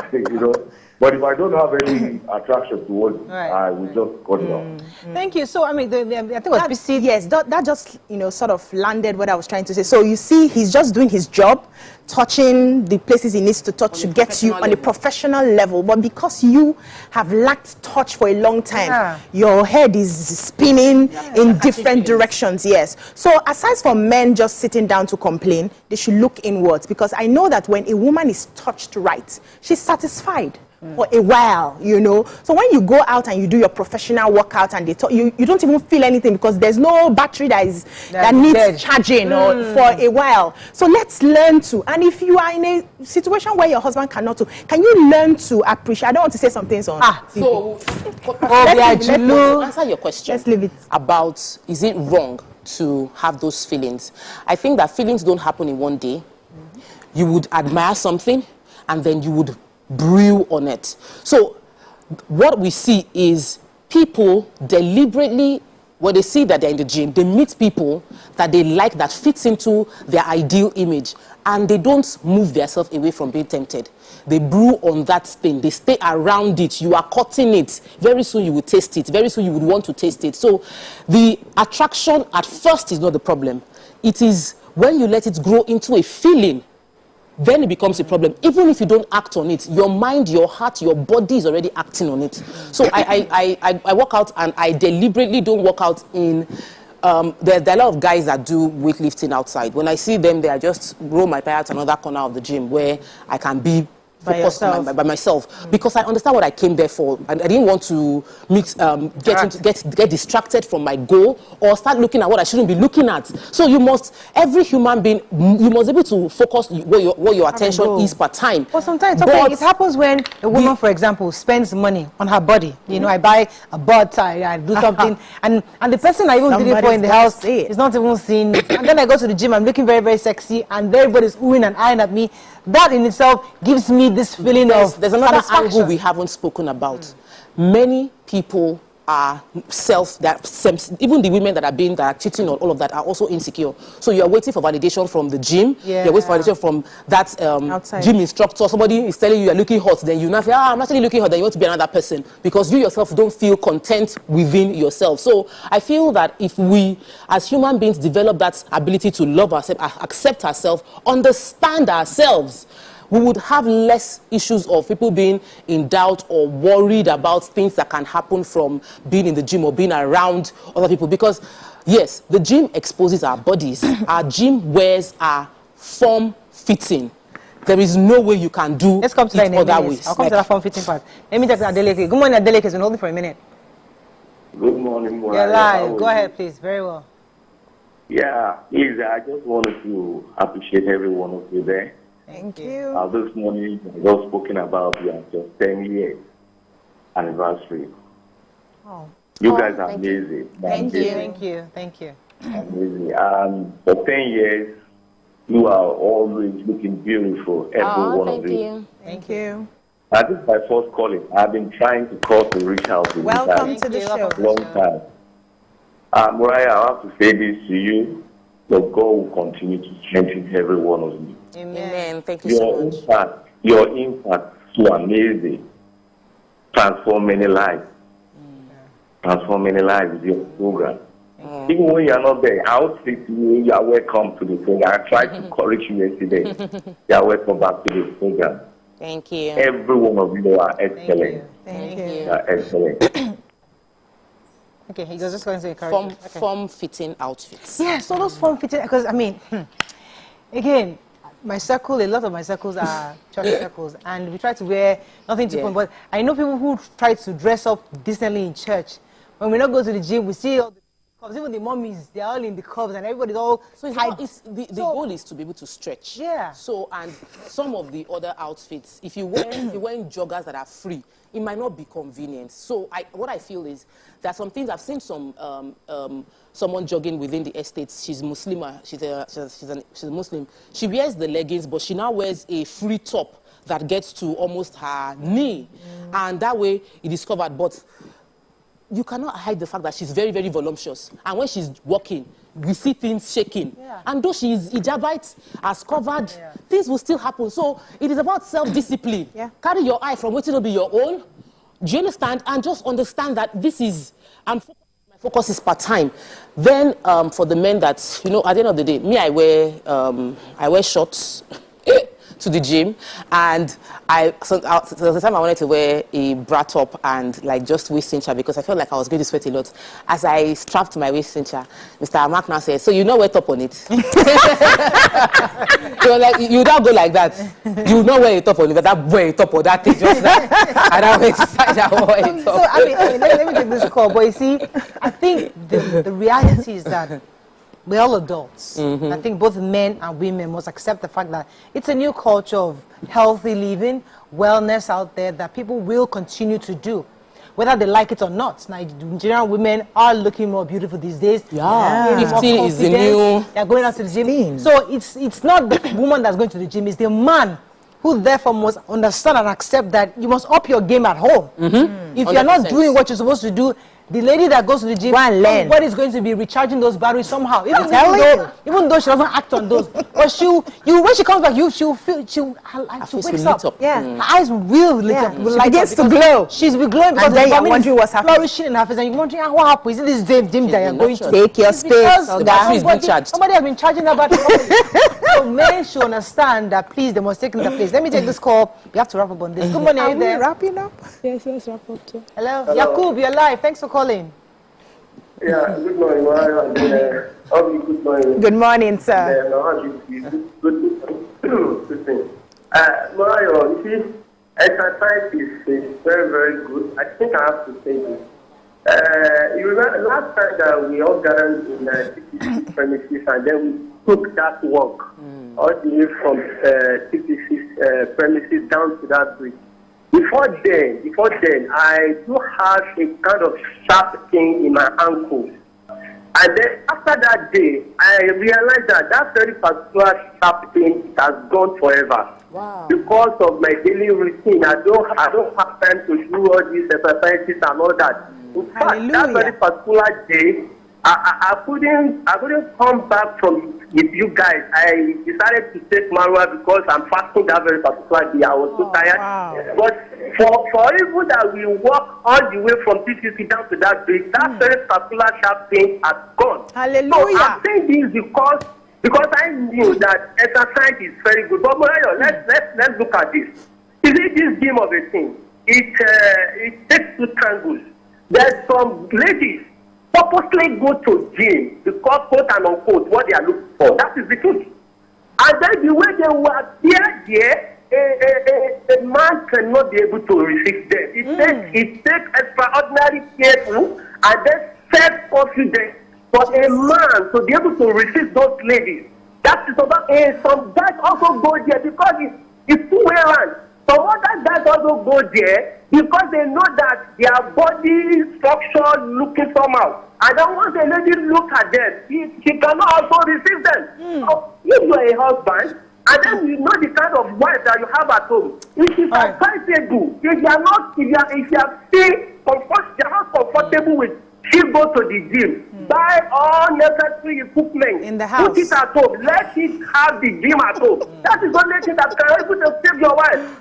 But if I don't have any attraction towards it, I will just cut it off. Thank you. So, I mean, I think it was PC. Yes, that just, sort of landed what I was trying to say. So, you see, he's just doing his job, touching the places he needs to touch to get you on a professional level. But because you have lacked touch for a long time, your head is spinning in different directions, yes. So, aside from men just sitting down to complain, they should look inwards. Because I know that when a woman is touched right, she's satisfied for a while, So when you go out and you do your professional workout and they talk, you don't even feel anything because there's no battery that needs charging or for a while. So let's learn to, and if you are in a situation where your husband cannot, can you learn to appreciate? I don't want to say something on. So let's answer your question. Let's leave it about is it wrong to have those feelings? I think that feelings don't happen in one day. You would admire something and then you would brew on it. So what we see is people deliberately, when they see that they're in the gym, they meet people that they like that fits into their ideal image and they don't move themselves away from being tempted. They brew on that thing. They stay around it. You are cutting it. Very soon you will taste it. Very soon you would want to taste it. So the attraction at first is not the problem. It is when you let it grow into a feeling, then it becomes a problem. Even if you don't act on it, your mind, your heart, your body is already acting on it. So I work out and I deliberately don't work out in... there are a lot of guys that do weightlifting outside. When I see them, I just roll my pair to another corner of the gym where I can be focused by myself, because I understand what I came there for, and I didn't want to get distracted from my goal or start looking at what I shouldn't be looking at. So every human being, you must be able to focus where your attention is per time. Well, sometimes it happens when a woman, for example, spends money on her body. I buy a butt, I do something, and the person I even did it for in the house is not even seeing it. And then I go to the gym, I'm looking very, very sexy, and everybody's oohing and eyeing at me. That in itself gives me this feeling of there's another angle we haven't spoken about. Many people are even the women that are cheating on all of that are also insecure. So you are waiting for validation from the gym. You're waiting for validation from that gym instructor. Somebody is telling you you're looking hot, then you now say, I'm actually looking hot, then you want to be another person because you yourself don't feel content within yourself. So I feel that if we as human beings develop that ability to love ourselves, accept ourselves, understand ourselves, we would have less issues of people being in doubt or worried about things that can happen from being in the gym or being around other people. Because, yes, the gym exposes our bodies. Our gym wears are form-fitting. There is no way you can do Let's come to it other ways. I'll come to that form-fitting part. Let me take Adeleke. Good morning, Adeleke. It's been holding for a minute. Good morning, Moira. You're live. Go ahead, please. Very well. Yeah, please, I just wanted to appreciate every one of you there. Thank you. This morning, I was spoken about your 10 years anniversary. Oh. You guys are amazing. Thank you. Amazing. For 10 years, you are always looking beautiful, every one of you. Thank you. This is my first calling. I've been trying to call to reach out to you guys. Welcome to the show. Long time. Mariah, I have to say this to you. So God will continue to strengthen every one of you. Amen. Thank you so much. Your impact is so amazing. Transform many lives. Transform many lives with your program. Even when you are not there, I would say to you, you are welcome to the program. I tried to correct you yesterday. You are welcome back to the program. Thank you. Every one of you are excellent. Thank you. You are excellent. Okay, he was just going to encourage form-fitting outfits. Yeah, so those form-fitting, because I mean, again, my circle, a lot of my circles are church circles, and we try to wear nothing too fun, but I know people who try to dress up decently in church. When we not go to the gym, we see all the cups, even the mummies, they're all in the cups, and everybody's all tight. The goal is to be able to stretch. Yeah. So, and some of the other outfits, if you're wearing joggers that are free, it might not be convenient. So what I feel is there are some things. I've seen someone jogging within the estates. She's Muslim. She's a Muslim. She wears the leggings, but she now wears a free top that gets to almost her knee, and that way it is covered. But you cannot hide the fact that she's very, very voluptuous, and when she's walking, we see things shaking. Yeah. And though she is Ijabite, as covered, things will still happen. So it is about self-discipline. Yeah. Carry your eye from what will be your own. Do you understand? And just understand that this is, my focus is part-time. Then for the men that, you know, at the end of the day, me, I wear shorts to the gym, and so the time I wanted to wear a bra top and like just waist cincher because I felt like I was going to sweat a lot. As I strapped my waist cincher, Mr. Mark now said, "So you know wear top on it?" So like you don't go like that. You know wear a top on it, but that wear a top on that thing just like and I went inside and wore a top. So I mean, let me take this call, but you see, I think the reality is that we're all adults. I think both men and women must accept the fact that it's a new culture of healthy living, wellness out there that people will continue to do, whether they like it or not. Nigerian women are looking more beautiful these days. Yeah. 50 is the new. They're going out to the gym. So it's not the woman that's going to the gym, it's the man who therefore must understand and accept that you must up your game at home. If you're not doing what you're supposed to do, the lady that goes to the gym, somebody's going to be recharging those batteries somehow. Even though she doesn't act on those, but when she comes back, she wakes up. Her eyes will lit up. She begins to glow. She's be glowing because then you're wondering what's happening. Flourishing in her face, and you're wondering what happened. Is it this gym that you're going to? Take your space. The battery is being charged. Somebody has been charging her battery. So men should understand that please, they must take their place. Let me take this call. We have to wrap up on this. Good morning. Are you there? Wrapping up? Yes, let's wrap up too. Hello, Yakub, you're live. Thanks for calling. Yeah, good morning, good morning. Good morning, sir. Good thing. Mario, you see, exercise is very, very good. I think I have to say this. You remember last time that we all gathered in TPC premises and then we took that walk all the way from TPC premises down to that bridge. Before then, I do have a kind of sharp pain in my ankles. And then after that day, I realized that very particular sharp pain has gone forever. Wow. Because of my daily routine, I don't have time to do all these exercises and all that. In fact, that very particular day, I couldn't come back with you guys. I decided to take Marwa because I'm fasting that very particular day. I was so tired. Wow. But for even that we walk all the way from TCC down to that bridge, that very particular sharp pain has gone. Hallelujah. So I'm saying this because I knew that exercise is very good. But Mario, let's look at this. Is it this game of a thing? It takes two tangles. There's some ladies purposely go to gym because, quote and unquote, what they are looking for. That is the truth. And then the way they were there, a man cannot be able to resist them. It takes extraordinary careful and then self-confidence for a man to be able to resist those ladies. That is about some guys also go there because it's too well run. Some other guys also go there because they know that their body structure looking somehow. And then once a lady look at them, she cannot also resist them. So if you are a husband, and then you know the kind of wife that you have at home, if you are comfortable, if you are still comfortable with, she go to the gym, buy all necessary equipment in the house, put it at home, let it have the gym at home. That is the only thing that can help you to save your wife.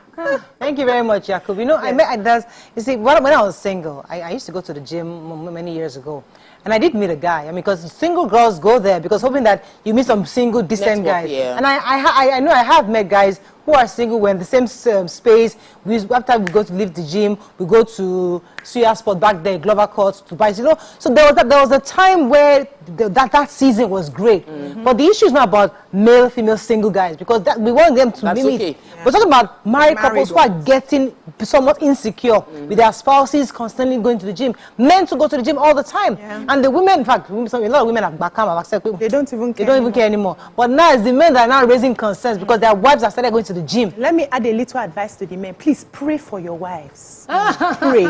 Thank you very much, Yakub. You know, you see, when I was single, I used to go to the gym many years ago. And I did meet a guy. I mean, because single girls go there because hoping that you meet some single, decent guys. Yeah. And I know I have met guys who are single. We're in the same space. After we go to leave the gym, we go to Suya Sport back there, Glover Court, to buy. You know, so there was a time where that season was great. But the issue is not about male, female, single guys because we want them to limit. Okay. We're talking about married couples who are getting somewhat insecure with their spouses constantly going to the gym. Men to go to the gym all the time. And the women, in fact, a lot of women have accepted. They don't even care. They don't even care anymore. But now it's the men that are now raising concerns because their wives have started going to the gym. Let me add a little advice to the men. Please pray for your wives. Pray.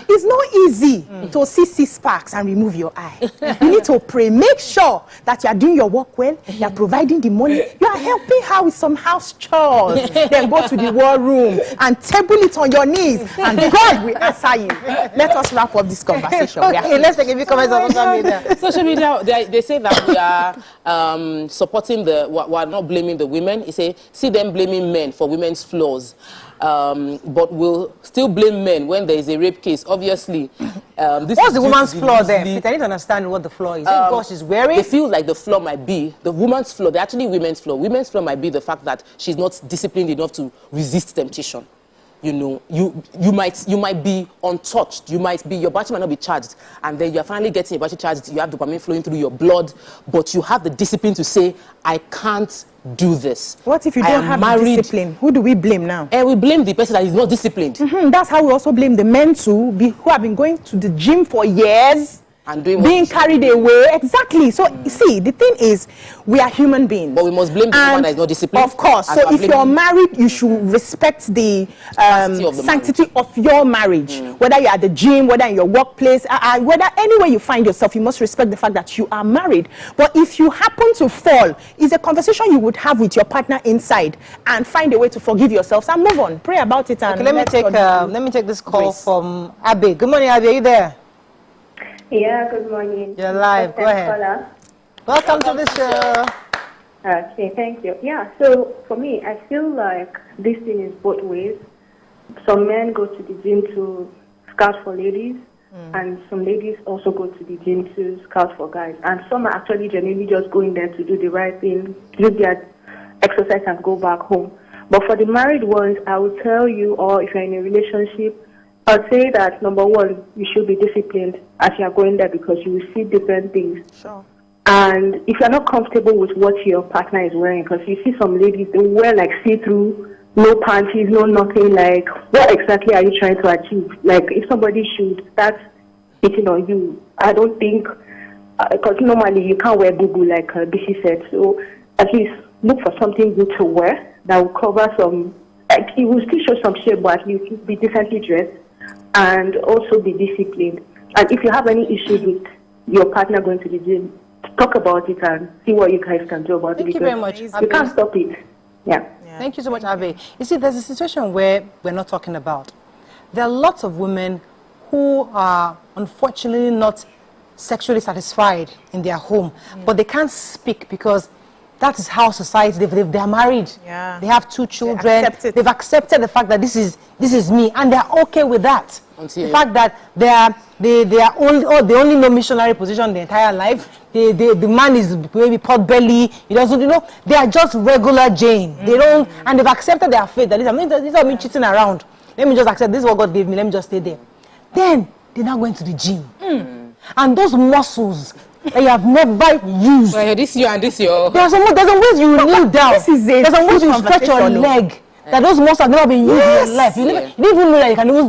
It's not easy to see 6 packs and remove your eye. You need to pray. Make sure that you are doing your work well. You are providing the money. You are helping her with some house chores. Then go to the war room and table it on your knees. And God will answer you. Let us wrap up this conversation. Okay, let's take a few comments on social media. Social media, they say that we are supporting we are not blaming the women. They say, see them blaming men for women's flaws. But we'll still blame men when there is a rape case. Obviously, what's the woman's flaw there? I need to understand what the flaw is. Because she's wearing. They feel like the flaw might be the woman's flaw. They're actually women's flaw. Women's flaw might be the fact that she's not disciplined enough to resist temptation. You know, you might be untouched. Your battery might not be charged, and then you're finally getting your battery charged. You have dopamine flowing through your blood, but you have the discipline to say, I can't do this. What if you don't have the discipline? Who do we blame now? We blame the person that is not disciplined. That's how we also blame the men too, who have been going to the gym for years. And being carried away. Exactly. So, you see, the thing is, we are human beings. But we must blame the woman that is not disciplined. Of course. So, if you're married, you should respect the sanctity of your marriage. Whether you're at the gym, whether in your workplace, whether anywhere you find yourself, you must respect the fact that you are married. But if you happen to fall, it's a conversation you would have with your partner inside and find a way to forgive yourselves and move on. Pray about it. And okay, let me take this call from Abby. Good morning, Abby. Are you there? Yeah, good morning. You're live. Go ahead. Welcome to the show. Okay, thank you. Yeah, so for me, I feel like this thing is both ways. Some men go to the gym to scout for ladies, and some ladies also go to the gym to scout for guys. And some are actually genuinely just going there to do the right thing, do their exercise and go back home. But for the married ones, I would tell you, or if you're in a relationship, I'd say that, number one, you should be disciplined as you're going there because you will see different things. Sure. And if you're not comfortable with what your partner is wearing, because you see some ladies, they wear like see-through, no panties, no nothing, like, what exactly are you trying to achieve? Like, if somebody should start hitting on you, I don't think, because normally you can't wear boo-boo like Bishi said, so at least look for something good to wear that will cover some, like, it will still show some shape, but at least be decently dressed. And also be disciplined. And if you have any issues with your partner going to the gym, talk about it and see what you guys can do about it. Thank you very much. You can't stop it. Yeah. Thank you so much, Abe. You see, there's a situation where we're not talking about. There are lots of women who are unfortunately not sexually satisfied in their home, but they can't speak because that is how society, they're married. Yeah. They have 2 children. They've accepted the fact that this is me, and they're okay with that. The fact that they are only know missionary position the entire life. The man is maybe pot belly. He doesn't, they are just regular Jane. They don't, and they've accepted their fate. That this is me cheating around. Let me just accept this is what God gave me. Let me just stay there. Then they're now going to the gym, and those muscles that you have never used. Well, this year and this year. There's some ways you kneel down. There's some ways you stretch your leg. That those muscles have never been used in your life. You didn't even know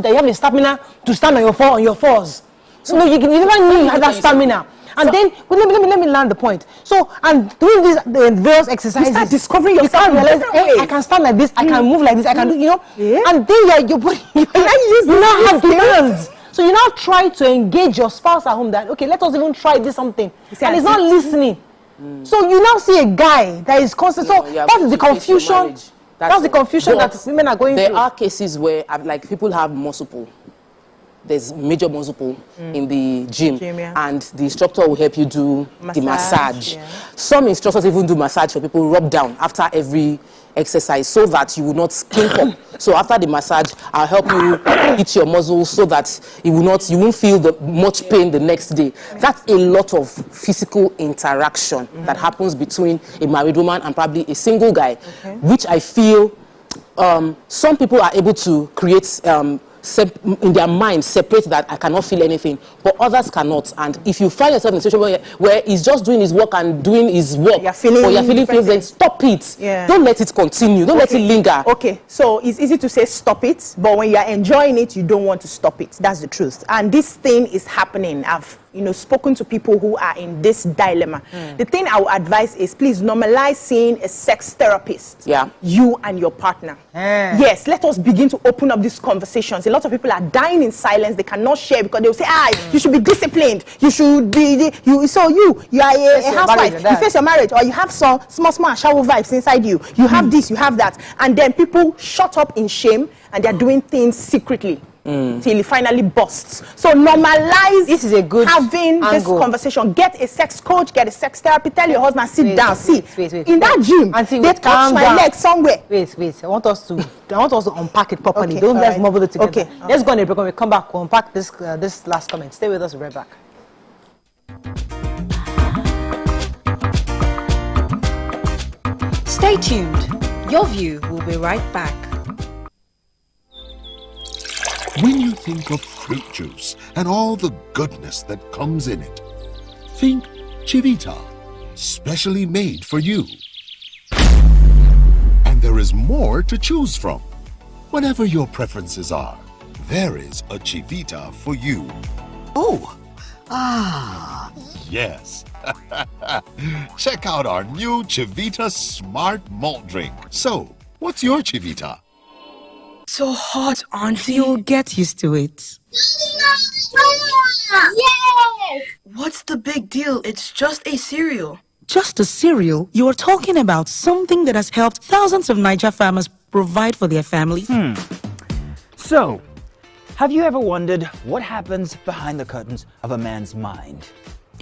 that you have the stamina to stand on your fours. So no, you never knew you had that stamina. And then let me land the point. So, and doing these various exercises, you start discovering yourself. You can't realize, hey, I can stand like this, I can move like this, I can do, and then your body, you now have demands. So you now try to engage your spouse at home that, okay, let us even try this something. And he's not listening. So you now see a guy that is constant. So that is the confusion. That's the confusion that women are going through. There are cases where, like, people have muscle pull. there's major muscle pull in the gym, and the instructor will help you do the massage. Yeah. Some instructors even do massage for people, rub down after every exercise so that you will not skimp up. So after the massage, I'll help you hit your muscles so that you won't feel much pain the next day. That's a lot of physical interaction that happens between a married woman and probably a single guy, which I feel some people are able to create in their mind, separate that I cannot feel anything, but others cannot. And if you find yourself in a situation where he's just doing his work and doing his work, or you're feeling things, then stop it. Yeah. Don't let it continue. Don't let it linger. Okay, so it's easy to say stop it, but when you're enjoying it, you don't want to stop it. That's the truth. And this thing is happening. I've spoken to people who are in this dilemma. The thing I would advise is please normalize seeing a sex therapist. Yeah. You and your partner. Yes, let us begin to open up these conversations. A lot of people are dying in silence. They cannot share because they'll say, you should be disciplined. You should be, you are a housewife. You face your marriage, or you have some small shower vibes inside you. You have this, you have that. And then people shut up in shame and they're doing things secretly. Till it finally busts. So normalize having this conversation. Get a sex coach, get a sex therapy. Tell your husband, sit down. In that gym, they touch my leg somewhere. Wait. I want us to unpack it properly. Okay, let's move it together. Okay. Let's go on a break. When we come back, we'll unpack this last comment. Stay with us. We'll be right back. Stay tuned. Your View will be right back. When you think of fruit juice and all the goodness that comes in it, think Chivita, specially made for you. And there is more to choose from. Whatever your preferences are, there is a Chivita for you. Yes. Check out our new Chivita Smart Malt Drink. So, what's your Chivita? So hot, Auntie. You'll get used to it. Yes! What's the big deal? It's just a cereal. Just a cereal? You are talking about something that has helped thousands of Niger farmers provide for their families. So, have you ever wondered what happens behind the curtains of a man's mind?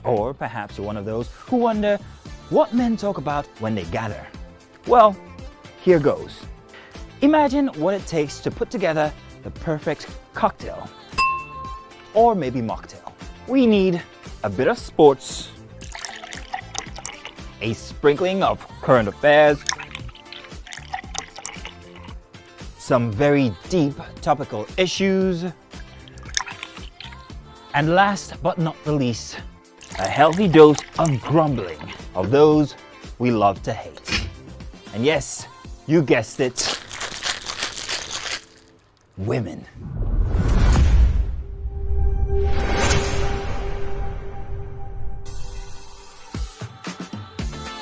Or perhaps you're one of those who wonder what men talk about when they gather. Well, here goes. Imagine what it takes to put together the perfect cocktail, or maybe mocktail. We need a bit of sports, a sprinkling of current affairs, some very deep topical issues, and last but not the least, a healthy dose of grumbling of those we love to hate. And yes, you guessed it. Women.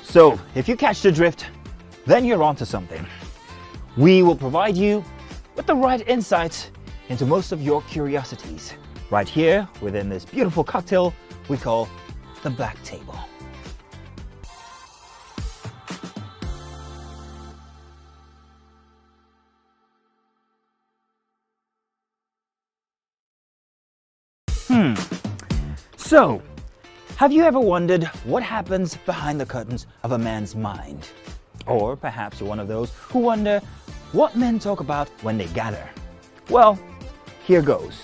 So, if you catch the drift, then you're onto something. We will provide you with the right insights into most of your curiosities, right here within this beautiful cocktail we call the Black Table. So, have you ever wondered what happens behind the curtains of a man's mind? Or perhaps you're one of those who wonder what men talk about when they gather. Well, here goes.